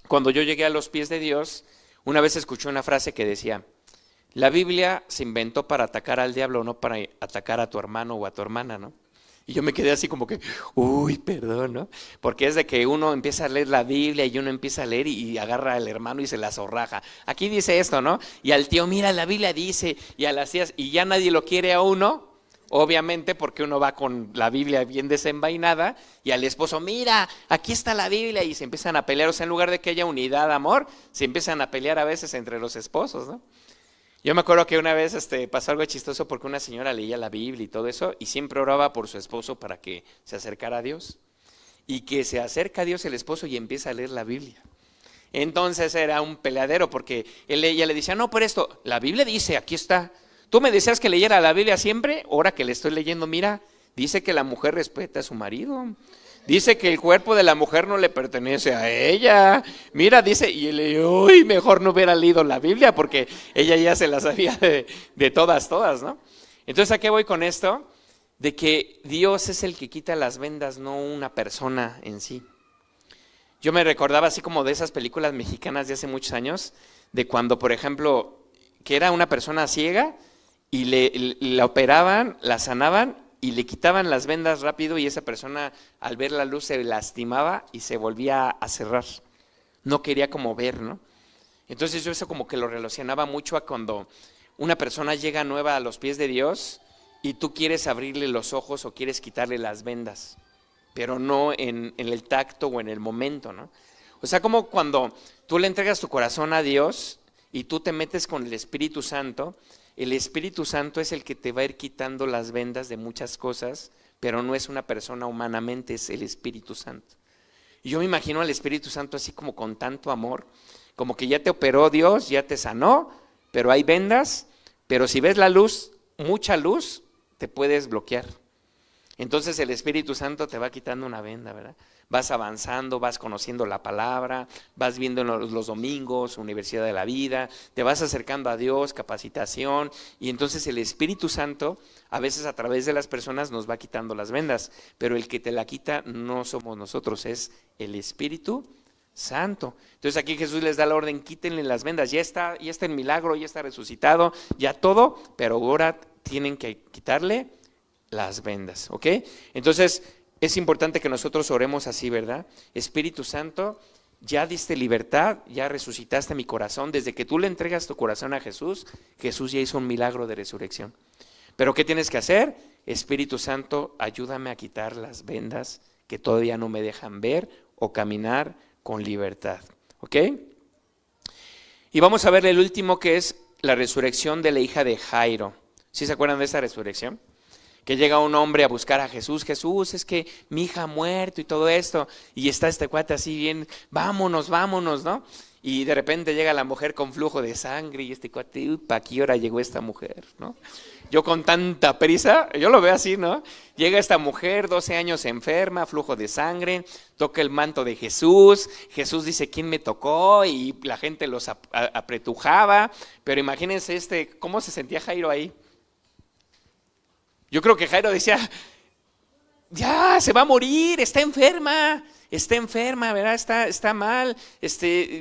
cuando yo llegué a los pies de Dios, una vez escuché una frase que decía, la Biblia se inventó para atacar al diablo, no para atacar a tu hermano o a tu hermana, ¿no? Y yo me quedé así como que, uy, perdón, ¿no? Porque es de que uno empieza a leer la Biblia y uno empieza a leer y agarra al hermano y se la zorraja. Aquí dice esto, ¿no? Y al tío, mira, la Biblia dice, y a las tías, y ya nadie lo quiere a uno, obviamente porque uno va con la Biblia bien desenvainada, y al esposo, mira, aquí está la Biblia, y se empiezan a pelear. O sea, en lugar de que haya unidad, amor, se empiezan a pelear a veces entre los esposos, ¿no? Yo me acuerdo que una vez pasó algo chistoso porque una señora leía la Biblia y todo eso y siempre oraba por su esposo para que se acercara a Dios. Y que se acerca a Dios el esposo y empieza a leer la Biblia. Entonces era un peleadero porque ella le decía, no, por esto, la Biblia dice, aquí está. Tú me decías que leyera la Biblia siempre, ahora que le estoy leyendo, mira, dice que la mujer respeta a su marido. Dice que el cuerpo de la mujer no le pertenece a ella. Mira, dice, y él, uy, mejor no hubiera leído la Biblia porque ella ya se la sabía de todas, ¿no? Entonces, ¿a qué voy con esto? De que Dios es el que quita las vendas, no una persona en sí. Yo me recordaba así como de esas películas mexicanas de hace muchos años, de cuando, por ejemplo, que era una persona ciega y la operaban, la sanaban, y le quitaban las vendas rápido y esa persona al ver la luz se lastimaba y se volvía a cerrar. No quería como ver, ¿no? Entonces yo eso como que lo relacionaba mucho a cuando una persona llega nueva a los pies de Dios y tú quieres abrirle los ojos o quieres quitarle las vendas, pero no en el tacto o en el momento, ¿no? O sea, como cuando tú le entregas tu corazón a Dios y tú te metes con el Espíritu Santo. El Espíritu Santo es el que te va a ir quitando las vendas de muchas cosas, pero no es una persona humanamente, es el Espíritu Santo. Y yo me imagino al Espíritu Santo así como con tanto amor, como que ya te operó Dios, ya te sanó, pero hay vendas, pero si ves la luz, mucha luz, te puedes bloquear. Entonces el Espíritu Santo te va quitando una venda, ¿verdad? Vas avanzando, vas conociendo la palabra, vas viendo los domingos, Universidad de la Vida, te vas acercando a Dios, capacitación, y entonces el Espíritu Santo a veces a través de las personas nos va quitando las vendas, pero el que te la quita no somos nosotros, es el Espíritu Santo. Entonces aquí Jesús les da la orden, quítenle las vendas, ya está el milagro, ya está resucitado, ya todo, pero ahora tienen que quitarle las vendas, ¿ok? Entonces es importante que nosotros oremos así, ¿verdad? Espíritu Santo, ya diste libertad, ya resucitaste mi corazón. Desde que tú le entregas tu corazón a Jesús, Jesús ya hizo un milagro de resurrección. Pero ¿qué tienes que hacer? Espíritu Santo, ayúdame a quitar las vendas que todavía no me dejan ver o caminar con libertad, ¿ok? Y vamos a ver el último, que es la resurrección de la hija de Jairo. ¿Sí se acuerdan de esa resurrección? Que llega un hombre a buscar a Jesús, Jesús, es que mi hija ha muerto y todo esto, y está este cuate así bien, vámonos, ¿no? Y de repente llega la mujer con flujo de sangre y este cuate, ¿para qué hora llegó esta mujer, no? Yo con tanta prisa, yo lo veo así, ¿no? Llega esta mujer, 12 años enferma, flujo de sangre, toca el manto de Jesús, Jesús dice, ¿quién me tocó? Y la gente los apretujaba, pero imagínense ¿cómo se sentía Jairo ahí? Yo creo que Jairo decía, ya, se va a morir, está enferma, ¿verdad? Está mal,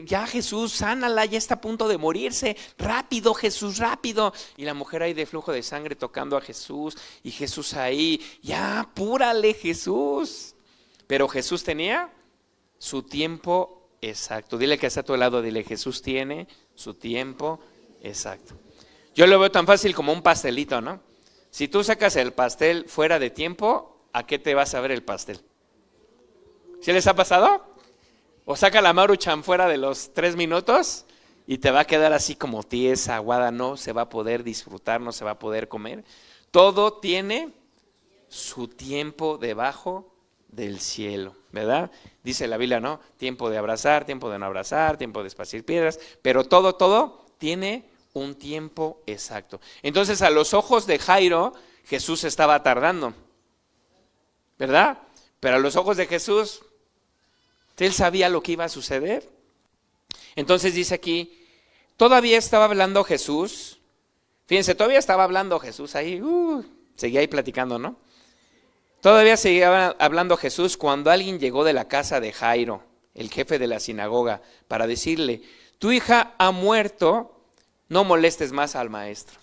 ya Jesús, sánala, ya está a punto de morirse, rápido Jesús, rápido. Y la mujer ahí de flujo de sangre tocando a Jesús, y Jesús ahí, ya, apúrale Jesús. Pero Jesús tenía su tiempo exacto. Dile que está a tu lado, dile, Jesús tiene su tiempo exacto. Yo lo veo tan fácil como un pastelito, ¿no? Si tú sacas el pastel fuera de tiempo, ¿a qué te vas a ver el pastel? ¿Sí les ha pasado? O saca la Maruchan fuera de los 3 minutos y te va a quedar así como tiesa, aguada, no se va a poder disfrutar, no se va a poder comer. Todo tiene su tiempo debajo del cielo, ¿verdad? Dice la Biblia, ¿no? Tiempo de abrazar, tiempo de no abrazar, tiempo de esparcir piedras, pero todo tiene un tiempo exacto. Entonces a los ojos de Jairo, Jesús estaba tardando, ¿verdad? Pero a los ojos de Jesús, él sabía lo que iba a suceder. Entonces dice aquí, todavía estaba hablando Jesús, fíjense, todavía estaba hablando Jesús ahí, seguía ahí platicando, ¿no? Todavía seguía hablando Jesús cuando alguien llegó de la casa de Jairo, el jefe de la sinagoga, para decirle: tu hija ha muerto, no molestes más al maestro.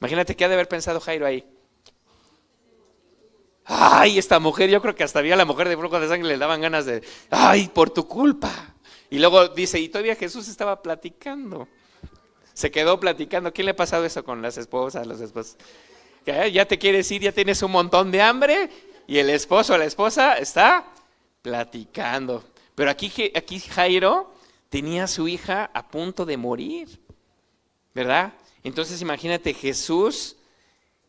Imagínate qué ha de haber pensado Jairo ahí. Ay, esta mujer, yo creo que hasta había la mujer de flujo de sangre, le daban ganas de, ay, por tu culpa. Y luego dice, y todavía Jesús estaba platicando. Se quedó platicando. ¿Quién le ha pasado eso con las esposas, los esposos? Que ya te quieres ir, ya tienes un montón de hambre y el esposo o la esposa está platicando. Pero aquí Jairo tenía a su hija a punto de morir, ¿verdad? Entonces imagínate, Jesús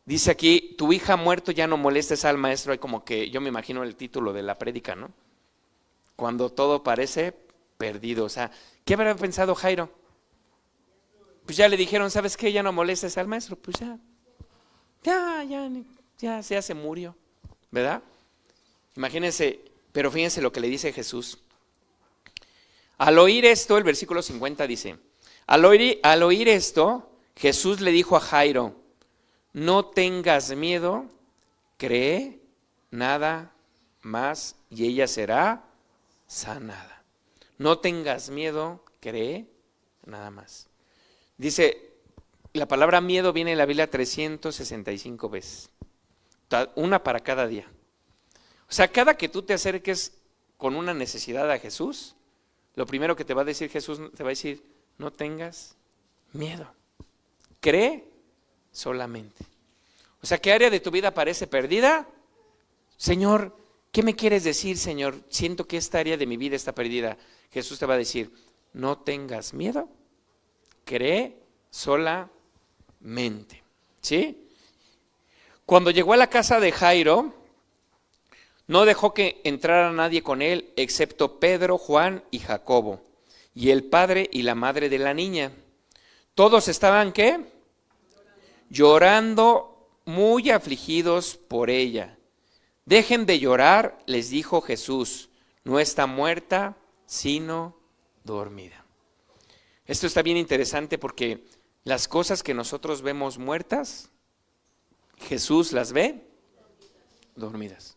dice aquí: tu hija ha muerto, ya no molestes al maestro. Hay como que, yo me imagino el título de la prédica, ¿no? Cuando todo parece perdido. O sea, ¿qué habrá pensado Jairo? Pues ya le dijeron, ¿sabes qué? Ya no molestes al maestro. Pues ya se murió, ¿verdad? Imagínense, pero fíjense lo que le dice Jesús. Al oír esto, el versículo 50 dice: al oír esto, Jesús le dijo a Jairo: no tengas miedo, cree nada más y ella será sanada. No tengas miedo, cree nada más. Dice, la palabra miedo viene en la Biblia 365 veces, una para cada día. O sea, cada que tú te acerques con una necesidad a Jesús, lo primero que te va a decir Jesús, te va a decir: no tengas miedo, cree solamente. O sea, ¿qué área de tu vida parece perdida? Señor, ¿qué me quieres decir, Señor? Siento que esta área de mi vida está perdida. Jesús te va a decir: no tengas miedo, cree solamente. ¿Sí? Cuando llegó a la casa de Jairo, no dejó que entrara nadie con él, excepto Pedro, Juan y Jacobo, y el padre y la madre de la niña. Todos estaban, ¿qué? Llorando, muy afligidos por ella. Dejen de llorar, les dijo Jesús, no está muerta, sino dormida. Esto está bien interesante porque las cosas que nosotros vemos muertas, Jesús las ve dormidas.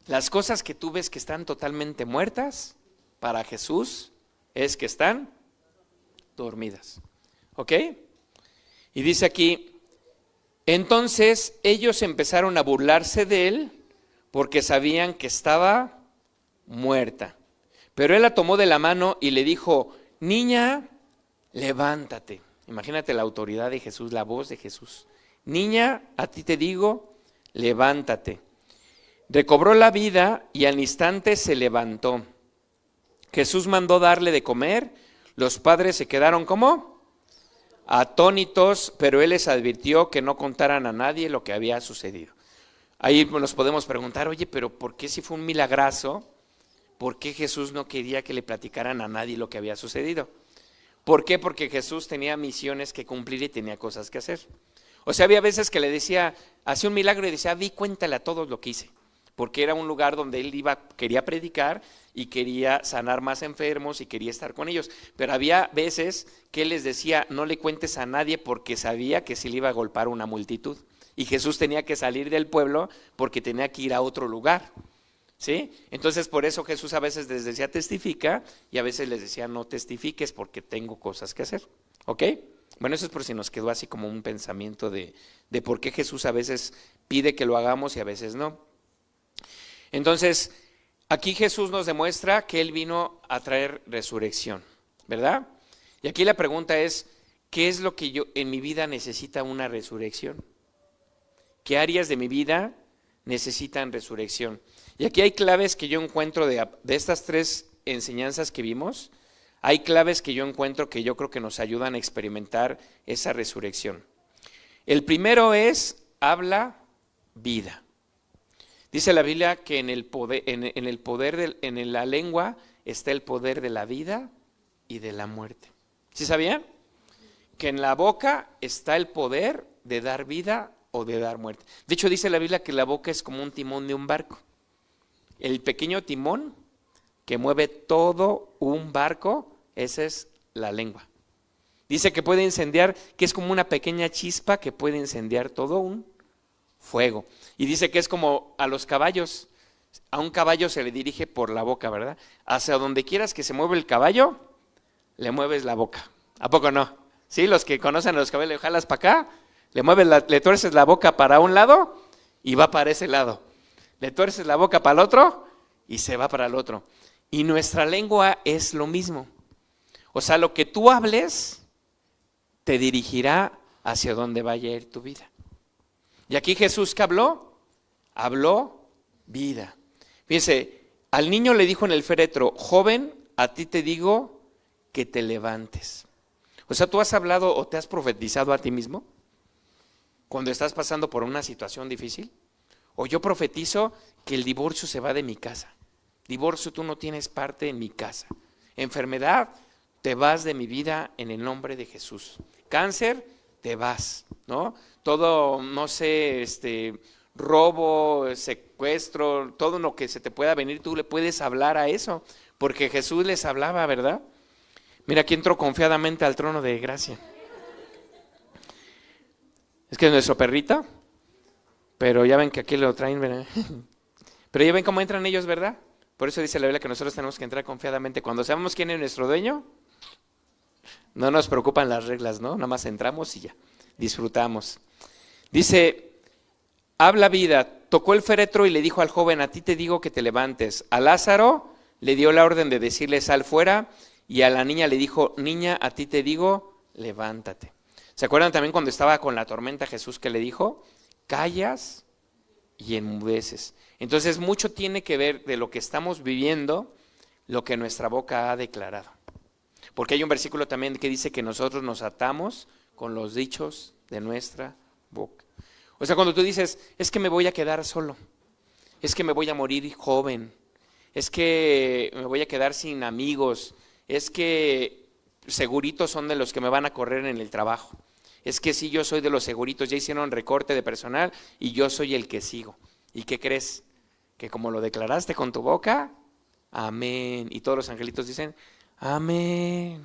Las cosas que tú ves que están totalmente muertas, para Jesús es que están dormidas. ¿Ok? Y dice aquí, entonces ellos empezaron a burlarse de él porque sabían que estaba muerta. Pero él la tomó de la mano y le dijo: niña, levántate. Imagínate la autoridad de Jesús, la voz de Jesús. Niña, a ti te digo, levántate. Recobró la vida y al instante se levantó. Jesús mandó darle de comer. Los padres se quedaron ¿cómo? Atónitos, pero él les advirtió que no contaran a nadie lo que había sucedido. Ahí nos podemos preguntar, oye, pero ¿por qué si fue un milagrazo? ¿Por qué Jesús no quería que le platicaran a nadie lo que había sucedido? ¿Por qué? Porque Jesús tenía misiones que cumplir y tenía cosas que hacer. O sea, había veces que le decía, hacía un milagro y decía, di cuéntale a todos lo que hice. Porque era un lugar donde él quería predicar y quería sanar más enfermos y quería estar con ellos. Pero había veces que él les decía, no le cuentes a nadie, porque sabía que se le iba a golpear una multitud. Y Jesús tenía que salir del pueblo porque tenía que ir a otro lugar. ¿Sí? Entonces por eso Jesús a veces les decía testifica y a veces les decía no testifiques porque tengo cosas que hacer. ¿Ok? Bueno, eso es por si nos quedó así como un pensamiento de por qué Jesús a veces pide que lo hagamos y a veces no. Entonces, aquí Jesús nos demuestra que Él vino a traer resurrección, ¿verdad? Y aquí la pregunta es, ¿qué es lo que yo en mi vida necesita una resurrección? ¿Qué áreas de mi vida necesitan resurrección? Y aquí hay claves que yo encuentro de estas tres enseñanzas que vimos, hay claves que yo encuentro que yo creo que nos ayudan a experimentar esa resurrección. El primero es, habla vida. Dice la Biblia que en la lengua está el poder de la vida y de la muerte. ¿Sí sabían? Que en la boca está el poder de dar vida o de dar muerte. De hecho, dice la Biblia que la boca es como un timón de un barco. El pequeño timón que mueve todo un barco, esa es la lengua. Dice que puede incendiar, que es como una pequeña chispa que puede incendiar todo un fuego. Y dice que es como a los caballos. A un caballo se le dirige por la boca, ¿verdad? Hacia donde quieras que se mueva el caballo, le mueves la boca. ¿A poco no? Sí, los que conocen a los caballos, le jalas para acá, le tuerces la boca para un lado y va para ese lado. Le tuerces la boca para el otro y se va para el otro. Y nuestra lengua es lo mismo. O sea, lo que tú hables te dirigirá hacia donde vaya a ir tu vida. Y aquí Jesús, ¿qué habló? Habló vida. Fíjense, al niño le dijo en el féretro, joven, a ti te digo que te levantes. O sea, ¿tú has hablado o te has profetizado a ti mismo cuando estás pasando por una situación difícil? O yo profetizo que el divorcio se va de mi casa. Divorcio, tú no tienes parte en mi casa. Enfermedad, te vas de mi vida en el nombre de Jesús. Cáncer, te vas, ¿no? Todo, no sé, robo, secuestro, todo lo que se te pueda venir, tú le puedes hablar a eso, porque Jesús les hablaba, ¿verdad? Mira, aquí entró confiadamente al trono de gracia. Es que es nuestro perrito, pero ya ven que aquí lo traen, ¿verdad? Pero ya ven cómo entran ellos, ¿verdad? Por eso dice la Biblia que nosotros tenemos que entrar confiadamente. Cuando sabemos quién es nuestro dueño, no nos preocupan las reglas, ¿no? Nada más entramos y ya, disfrutamos. Dice, habla vida, tocó el féretro y le dijo al joven, a ti te digo que te levantes. A Lázaro le dio la orden de decirle, sal fuera, y a la niña le dijo, niña, a ti te digo, levántate. ¿Se acuerdan también cuando estaba con la tormenta Jesús que le dijo, callas y enmudeces? Entonces mucho tiene que ver de lo que estamos viviendo, lo que nuestra boca ha declarado. Porque hay un versículo también que dice que nosotros nos atamos con los dichos de nuestra boca. O sea, cuando tú dices, es que me voy a quedar solo, es que me voy a morir joven, es que me voy a quedar sin amigos, es que seguritos son de los que me van a correr en el trabajo, es que sí, yo soy de los seguritos, ya hicieron recorte de personal y yo soy el que sigo. ¿Y qué crees? Que como lo declaraste con tu boca, amén. Y todos los angelitos dicen, amén.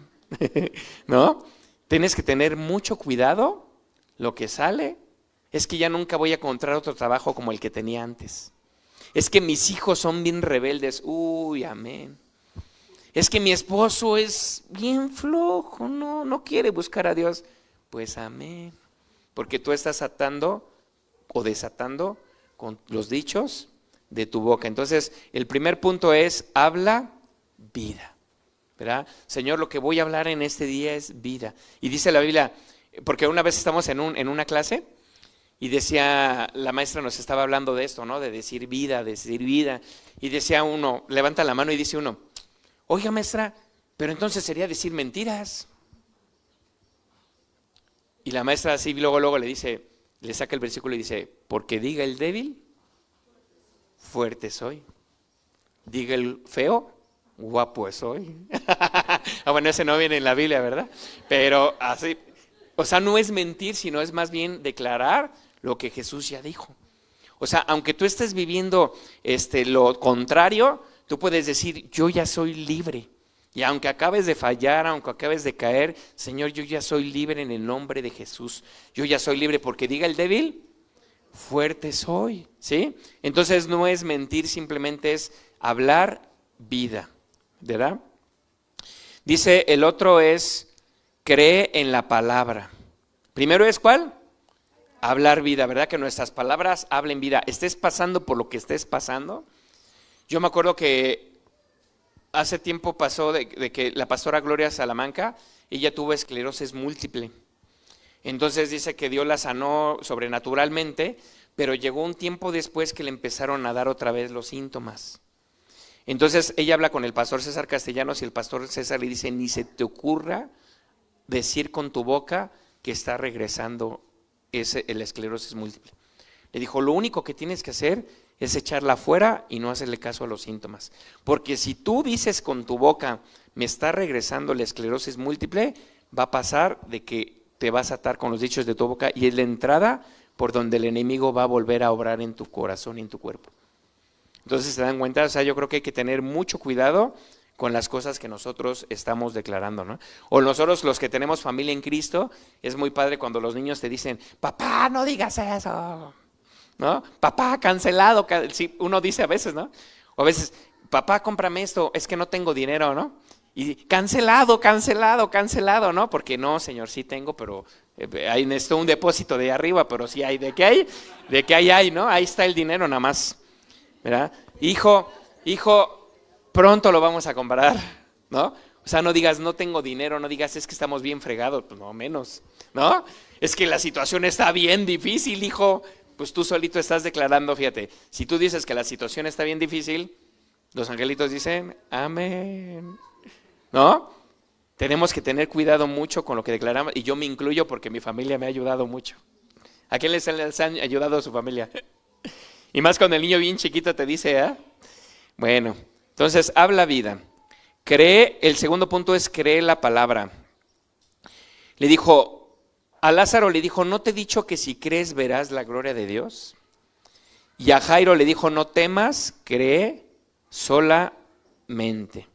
¿No? Tienes que tener mucho cuidado lo que sale. Es que ya nunca voy a encontrar otro trabajo como el que tenía antes. Es que mis hijos son bien rebeldes. Uy, amén. Es que mi esposo es bien flojo, no quiere buscar a Dios. Pues amén. Porque tú estás atando o desatando con los dichos de tu boca. Entonces, el primer punto es, habla vida. ¿Verdad? Señor, lo que voy a hablar en este día es vida. Y dice la Biblia, porque una vez estamos en una clase y decía, la maestra nos estaba hablando de esto, ¿no? De decir vida. Y decía uno, levanta la mano y dice uno, oiga maestra, pero entonces sería decir mentiras. Y la maestra así luego le dice, le saca el versículo y dice, porque diga el débil, fuerte soy. Diga el feo, guapo soy. Bueno, ese no viene en la Biblia, ¿verdad? Pero así, o sea, no es mentir, sino es más bien declarar lo que Jesús ya dijo. O sea, aunque tú estés viviendo lo contrario, tú puedes decir, yo ya soy libre. Y aunque acabes de fallar, aunque acabes de caer, Señor, yo ya soy libre en el nombre de Jesús. Yo ya soy libre porque diga el débil, fuerte soy, ¿sí? Entonces no es mentir, simplemente es hablar vida, ¿verdad? Dice, el otro es, cree en la palabra. Primero es, ¿cuál? Hablar vida, ¿verdad? Que nuestras palabras hablen vida. Estés pasando por lo que estés pasando. Yo me acuerdo que hace tiempo pasó de que la pastora Gloria Salamanca, ella tuvo esclerosis múltiple. Entonces dice que Dios la sanó sobrenaturalmente, pero llegó un tiempo después que le empezaron a dar otra vez los síntomas. Entonces ella habla con el pastor César Castellanos y el pastor César le dice, ni se te ocurra decir con tu boca que está regresando el esclerosis múltiple. Le dijo, lo único que tienes que hacer es echarla afuera y no hacerle caso a los síntomas. Porque si tú dices con tu boca, me está regresando la esclerosis múltiple, va a pasar de que te vas a atar con los dichos de tu boca y es la entrada por donde el enemigo va a volver a obrar en tu corazón y en tu cuerpo. Entonces se dan cuenta, o sea, yo creo que hay que tener mucho cuidado con las cosas que nosotros estamos declarando, ¿no? O nosotros los que tenemos familia en Cristo, es muy padre cuando los niños te dicen, papá, no digas eso. ¿no? Papá, cancelado. Sí, uno dice a veces, ¿no? O a veces, papá, cómprame esto, es que no tengo dinero, ¿no? Y cancelado, cancelado, cancelado, ¿no? Porque no, señor, sí tengo, pero hay necesito un depósito de arriba, pero sí hay. ¿De qué hay? De qué hay, ¿no? Ahí está el dinero nada más, ¿verdad? Hijo, pronto lo vamos a comprar, ¿no? O sea, no digas, no tengo dinero, no digas, es que estamos bien fregados, pues no, menos, ¿no? Es que la situación está bien difícil, hijo. Pues tú solito estás declarando, fíjate, si tú dices que la situación está bien difícil, los angelitos dicen, amén, ¿no? Tenemos que tener cuidado mucho con lo que declaramos, y yo me incluyo porque mi familia me ha ayudado mucho. ¿A quién les han ayudado a su familia? Y más cuando el niño bien chiquito te dice, ¿ah? Bueno, entonces habla vida. Cree, el segundo punto es cree la palabra. Le dijo, a Lázaro le dijo, ¿no te he dicho que si crees verás la gloria de Dios? Y a Jairo le dijo, no temas, cree solamente.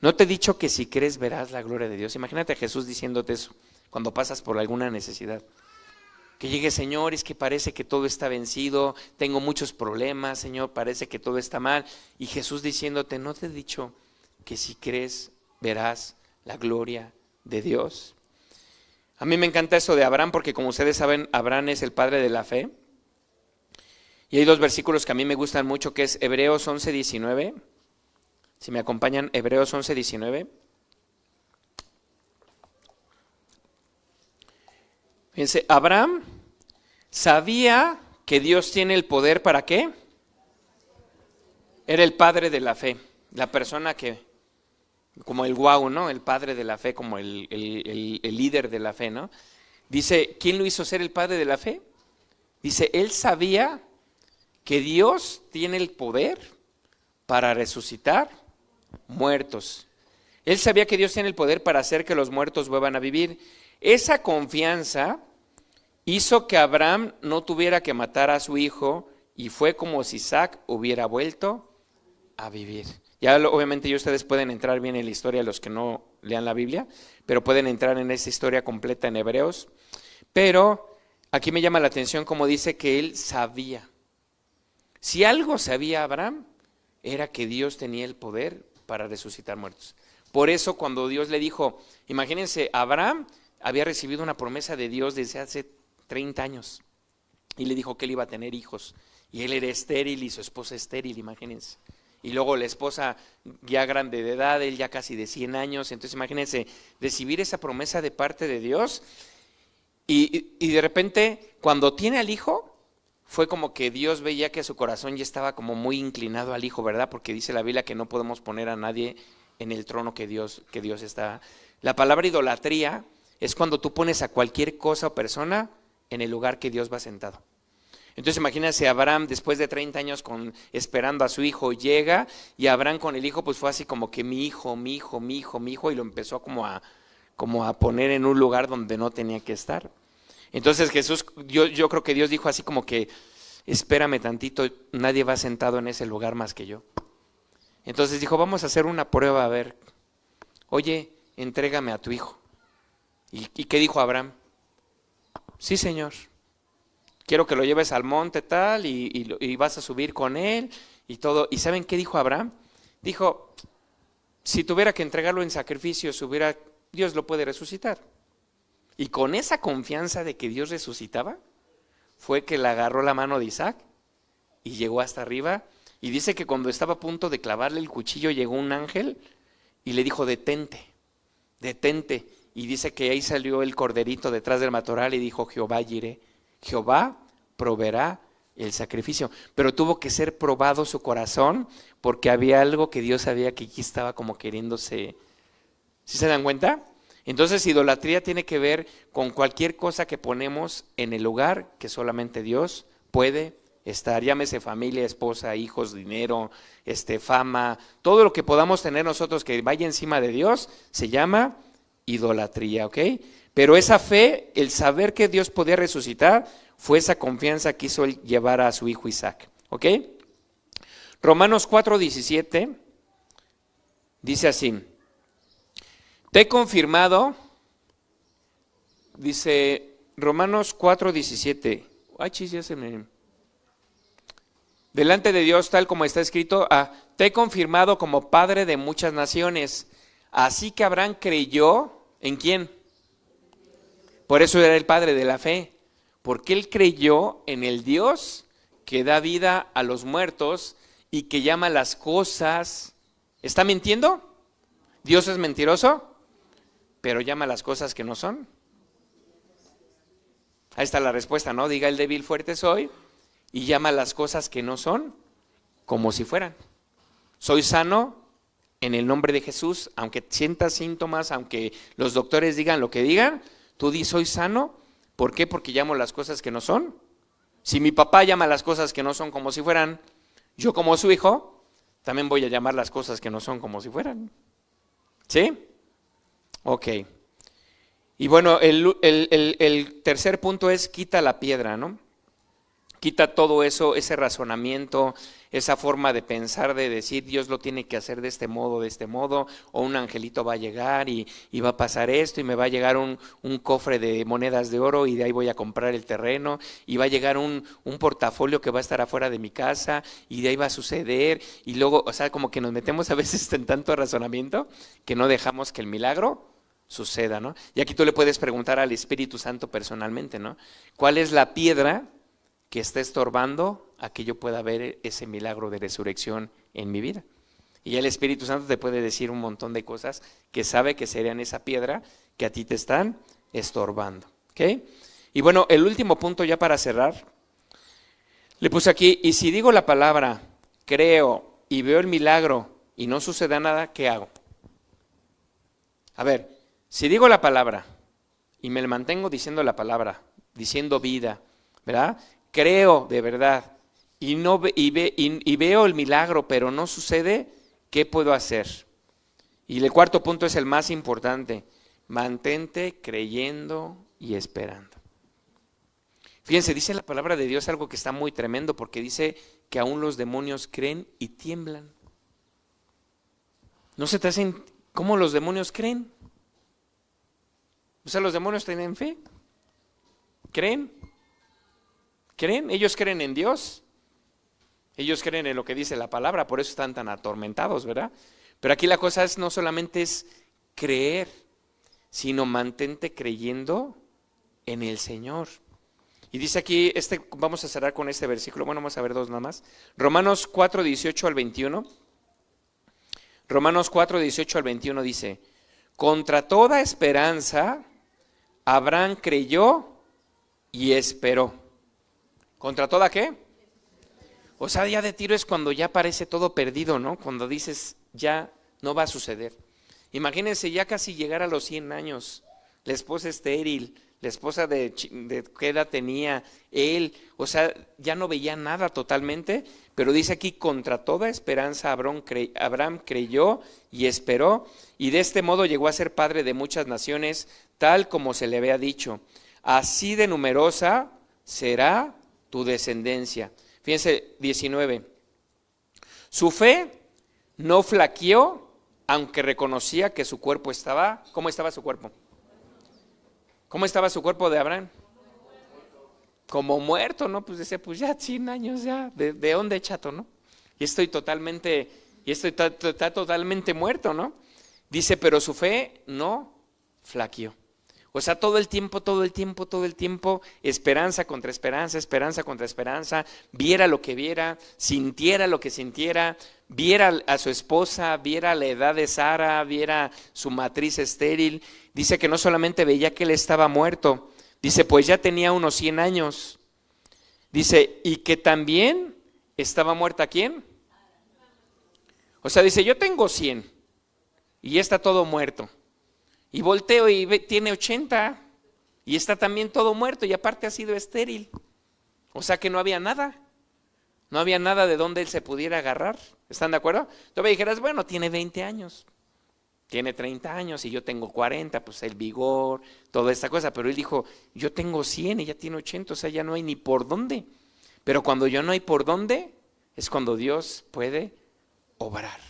¿No te he dicho que si crees verás la gloria de Dios? Imagínate a Jesús diciéndote eso cuando pasas por alguna necesidad. Que llegue, Señor, es que parece que todo está vencido, tengo muchos problemas, Señor, parece que todo está mal. Y Jesús diciéndote, ¿no te he dicho que si crees verás la gloria de Dios? A mí me encanta eso de Abraham porque, como ustedes saben, Abraham es el padre de la fe. Y hay dos versículos que a mí me gustan mucho, que es Hebreos 11:19. Si me acompañan, Hebreos 11:19. Fíjense, Abraham sabía que Dios tiene el poder ¿para qué? Era el padre de la fe, la persona que, como el guau, ¿no? El padre de la fe, como el líder de la fe, ¿no? Dice, ¿quién lo hizo ser el padre de la fe? Dice, él sabía que Dios tiene el poder para resucitar muertos. Él sabía que Dios tiene el poder para hacer que los muertos vuelvan a vivir. Esa confianza hizo que Abraham no tuviera que matar a su hijo y fue como si Isaac hubiera vuelto a vivir. Ya obviamente ustedes pueden entrar bien en la historia, los que no lean la Biblia, pero pueden entrar en esa historia completa en Hebreos. Pero aquí me llama la atención como dice que él sabía. Si algo sabía Abraham, era que Dios tenía el poder para resucitar muertos. Por eso cuando Dios le dijo, imagínense, Abraham había recibido una promesa de Dios desde hace 30 años y le dijo que él iba a tener hijos y él era estéril y su esposa estéril, imagínense. Y luego la esposa ya grande de edad, él ya casi de 100 años, entonces imagínense recibir esa promesa de parte de Dios y de repente cuando tiene al hijo, fue como que Dios veía que su corazón ya estaba como muy inclinado al hijo, ¿verdad? Porque dice la Biblia que no podemos poner a nadie en el trono que Dios está. La palabra idolatría es cuando tú pones a cualquier cosa o persona en el lugar que Dios va sentado. Entonces imagínense, Abraham después de 30 años esperando a su hijo llega y Abraham con el hijo pues fue así como que mi hijo y lo empezó como a poner en un lugar donde no tenía que estar. Entonces Jesús, yo creo que Dios dijo así como que espérame tantito, nadie va sentado en ese lugar más que yo. Entonces dijo, vamos a hacer una prueba, a ver, oye, entrégame a tu hijo. ¿Y qué dijo Abraham? Sí, Señor, quiero que lo lleves al monte tal y vas a subir con él y todo. ¿Y saben qué dijo Abraham? Dijo, si tuviera que entregarlo en sacrificio, Dios lo puede resucitar. Y con esa confianza de que Dios resucitaba, fue que le agarró la mano de Isaac y llegó hasta arriba. Y dice que cuando estaba a punto de clavarle el cuchillo, llegó un ángel y le dijo, detente. Y dice que ahí salió el corderito detrás del matorral y dijo, Jehová Jireh, Jehová proveerá el sacrificio. Pero tuvo que ser probado su corazón porque había algo que Dios sabía que aquí estaba como queriéndose. ¿Sí se dan cuenta? Entonces idolatría tiene que ver con cualquier cosa que ponemos en el lugar que solamente Dios puede estar. Llámese familia, esposa, hijos, dinero, fama, todo lo que podamos tener nosotros que vaya encima de Dios se llama idolatría, ¿ok? Pero esa fe, el saber que Dios podía resucitar, fue esa confianza que hizo él llevar a su hijo Isaac, ¿ok? Romanos 4:17 dice así. Te he confirmado, dice Romanos 4:17. Ay, chis, ya se me. delante de Dios, tal como está escrito, te he confirmado como padre de muchas naciones. Así que Abraham creyó, ¿en quién? Por eso era el padre de la fe, porque él creyó en el Dios que da vida a los muertos y que llama las cosas. ¿Está mintiendo? ¿Dios es mentiroso? Pero llama las cosas que no son. Ahí está la respuesta, ¿no? Diga el débil fuerte soy y llama las cosas que no son como si fueran. Soy sano en el nombre de Jesús, aunque sientas síntomas, aunque los doctores digan lo que digan, tú di soy sano. ¿Por qué? Porque llamo las cosas que no son. Si mi papá llama las cosas que no son como si fueran, yo como su hijo, también voy a llamar las cosas que no son como si fueran. ¿Sí? Ok. Y bueno, el tercer punto es quita la piedra, ¿no? Quita todo eso, ese razonamiento, esa forma de pensar, de decir Dios lo tiene que hacer de este modo, o un angelito va a llegar y va a pasar esto y me va a llegar un cofre de monedas de oro y de ahí voy a comprar el terreno y va a llegar un portafolio que va a estar afuera de mi casa y de ahí va a suceder y luego, o sea, como que nos metemos a veces en tanto razonamiento que no dejamos que el milagro suceda, ¿no? Y aquí tú le puedes preguntar al Espíritu Santo personalmente, ¿no? ¿Cuál es la piedra que está estorbando a que yo pueda ver ese milagro de resurrección en mi vida? Y el Espíritu Santo te puede decir un montón de cosas que sabe que serían esa piedra que a ti te están estorbando, ¿ok? Y bueno, el último punto ya para cerrar, le puse aquí, y si digo la palabra, creo y veo el milagro y no suceda nada, ¿qué hago? A ver, si digo la palabra y me mantengo diciendo la palabra, diciendo vida, ¿verdad? Creo de verdad y veo el milagro, pero no sucede, ¿qué puedo hacer? Y el cuarto punto es el más importante. Mantente creyendo y esperando. Fíjense, dice la palabra de Dios algo que está muy tremendo, porque dice que aún los demonios creen y tiemblan. ¿No se te hacen cómo los demonios creen? O sea, los demonios tienen fe. ¿Creen? ¿Creen? Ellos creen en Dios. Ellos creen en lo que dice la palabra, por eso están tan atormentados, ¿verdad? Pero aquí la cosa es no solamente es creer, sino mantente creyendo en el Señor. Y dice aquí, vamos a cerrar con este versículo, bueno, vamos a ver dos nada más. Romanos 4, 18 al 21. Romanos 4, 18 al 21 dice, contra toda esperanza, Abraham creyó y esperó. ¿Contra toda qué? O sea, ya de tiro es cuando ya parece todo perdido, ¿no? Cuando dices, ya no va a suceder. Imagínense ya casi llegar a los 100 años, la esposa estéril, la esposa de qué edad tenía, él, o sea, ya no veía nada totalmente, pero dice aquí, contra toda esperanza Abraham creyó y esperó, y de este modo llegó a ser padre de muchas naciones, tal como se le había dicho. Así de numerosa será tu descendencia. Fíjense, 19. Su fe no flaqueó, aunque reconocía que su cuerpo estaba, ¿cómo estaba su cuerpo? ¿Cómo estaba su cuerpo de Abraham? Como muerto, ¿no? Pues decía, pues ya 100 años ya, ¿de dónde chato, no? Y está totalmente muerto, ¿no? Dice, pero su fe no flaqueó. O sea, todo el tiempo, esperanza contra esperanza, esperanza contra esperanza, viera lo que viera, sintiera lo que sintiera, viera a su esposa, viera la edad de Sara, viera su matriz estéril. Dice que no solamente veía que él estaba muerto, dice, pues ya tenía unos 100 años. Dice, y que también estaba muerta, ¿quién? O sea, dice, yo tengo 100 y ya está todo muerto. Y volteo y tiene 80 y está también todo muerto y aparte ha sido estéril. O sea que no había nada. No había nada de donde él se pudiera agarrar. ¿Están de acuerdo? Tú me dijeras, bueno, tiene 20 años, tiene 30 años y yo tengo 40, pues el vigor, toda esta cosa. Pero él dijo, yo tengo 100 y ya tiene 80, o sea, ya no hay ni por dónde. Pero cuando yo no hay por dónde, es cuando Dios puede obrar,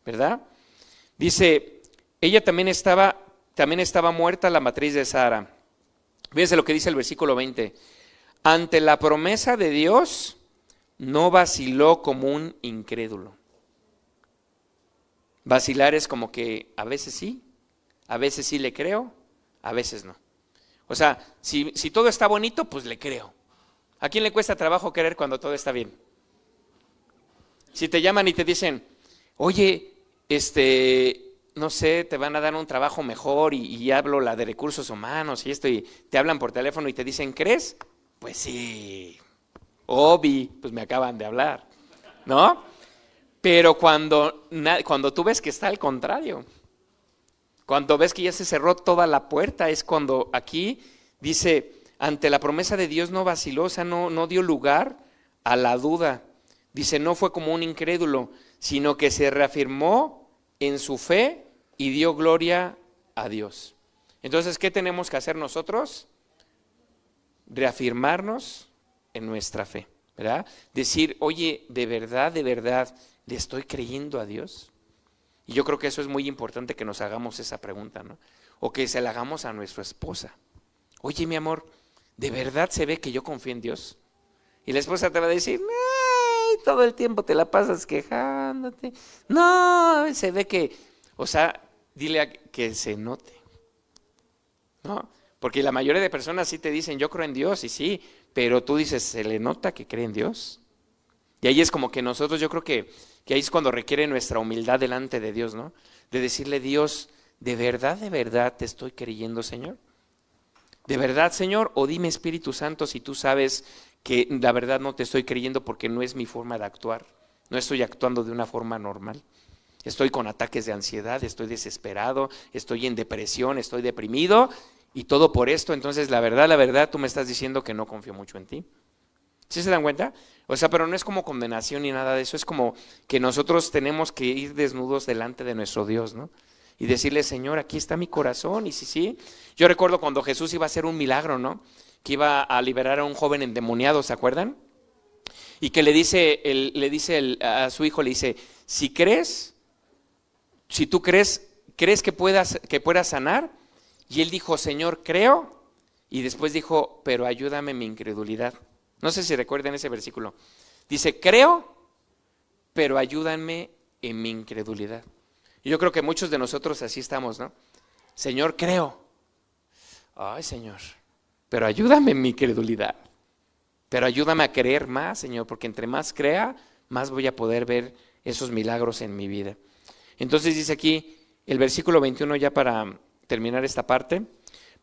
¿verdad? Dice, ella también estaba muerta la matriz de Sara. Fíjense lo que dice el versículo 20. Ante la promesa de Dios, no vaciló como un incrédulo. Vacilar es como que a veces sí le creo, a veces no. O sea, si todo está bonito, pues le creo. ¿A quién le cuesta trabajo creer cuando todo está bien? Si te llaman y te dicen, oye, no sé, te van a dar un trabajo mejor y hablo la de recursos humanos y esto, y te hablan por teléfono y te dicen, ¿crees? Pues sí, pues me acaban de hablar, ¿no? Pero cuando tú ves que está al contrario, cuando ves que ya se cerró toda la puerta, es cuando aquí dice, ante la promesa de Dios no vaciló, o sea, no dio lugar a la duda. Dice, no fue como un incrédulo, sino que se reafirmó en su fe y dio gloria a Dios. Entonces, ¿qué tenemos que hacer nosotros? Reafirmarnos en nuestra fe, ¿verdad? Decir, oye, de verdad, ¿le estoy creyendo a Dios? Y yo creo que eso es muy importante que nos hagamos esa pregunta, ¿no? O que se la hagamos a nuestra esposa. Oye, mi amor, ¿de verdad se ve que yo confío en Dios? Y la esposa te va a decir, ¡ay! Todo el tiempo te la pasas quejándote. No, se ve que, o sea, dile que se note, ¿no? Porque la mayoría de personas sí te dicen, yo creo en Dios, y sí, pero tú dices, ¿se le nota que cree en Dios? Y ahí es como que nosotros, yo creo que ahí es cuando requiere nuestra humildad delante de Dios, ¿no? De decirle, Dios, ¿de verdad te estoy creyendo, Señor? ¿De verdad, Señor? O dime, Espíritu Santo, si tú sabes que la verdad no te estoy creyendo porque no es mi forma de actuar. No estoy actuando de una forma normal. Estoy con ataques de ansiedad, estoy desesperado, estoy en depresión, estoy deprimido y todo por esto. Entonces, la verdad, tú me estás diciendo que no confío mucho en ti. ¿Sí se dan cuenta? O sea, pero no es como condenación ni nada de eso, es como que nosotros tenemos que ir desnudos delante de nuestro Dios, ¿no? Y decirle, Señor, aquí está mi corazón, y sí. Yo recuerdo cuando Jesús iba a hacer un milagro, ¿no? Que iba a liberar a un joven endemoniado, ¿se acuerdan? Y que le dice a su hijo, le dice, si tú crees que puedas sanar. Y él dijo, Señor, creo. Y después dijo, pero ayúdame en mi incredulidad. No sé si recuerdan ese versículo. Dice, creo, pero ayúdame en mi incredulidad. Y yo creo que muchos de nosotros así estamos, ¿no? Señor, creo. Ay, Señor, pero ayúdame en mi incredulidad. Pero ayúdame a creer más, Señor, porque entre más crea, más voy a poder ver esos milagros en mi vida. Entonces dice aquí el versículo 21, ya para terminar esta parte,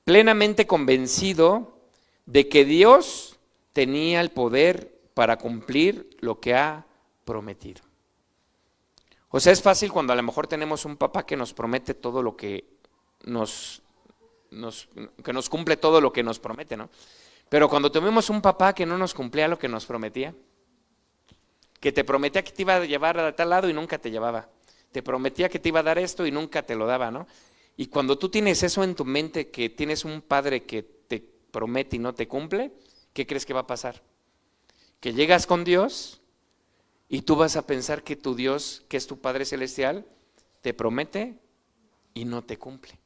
plenamente convencido de que Dios tenía el poder para cumplir lo que ha prometido. O sea, es fácil cuando a lo mejor tenemos un papá que nos promete todo lo que nos cumple todo lo que nos promete, ¿no? Pero cuando tuvimos un papá que no nos cumplía lo que nos prometía, que te prometía que te iba a llevar a tal lado y nunca te llevaba, te prometía que te iba a dar esto y nunca te lo daba, ¿no? Y cuando tú tienes eso en tu mente, que tienes un padre que te promete y no te cumple, ¿qué crees que va a pasar? Que llegas con Dios y tú vas a pensar que tu Dios, que es tu Padre Celestial, te promete y no te cumple.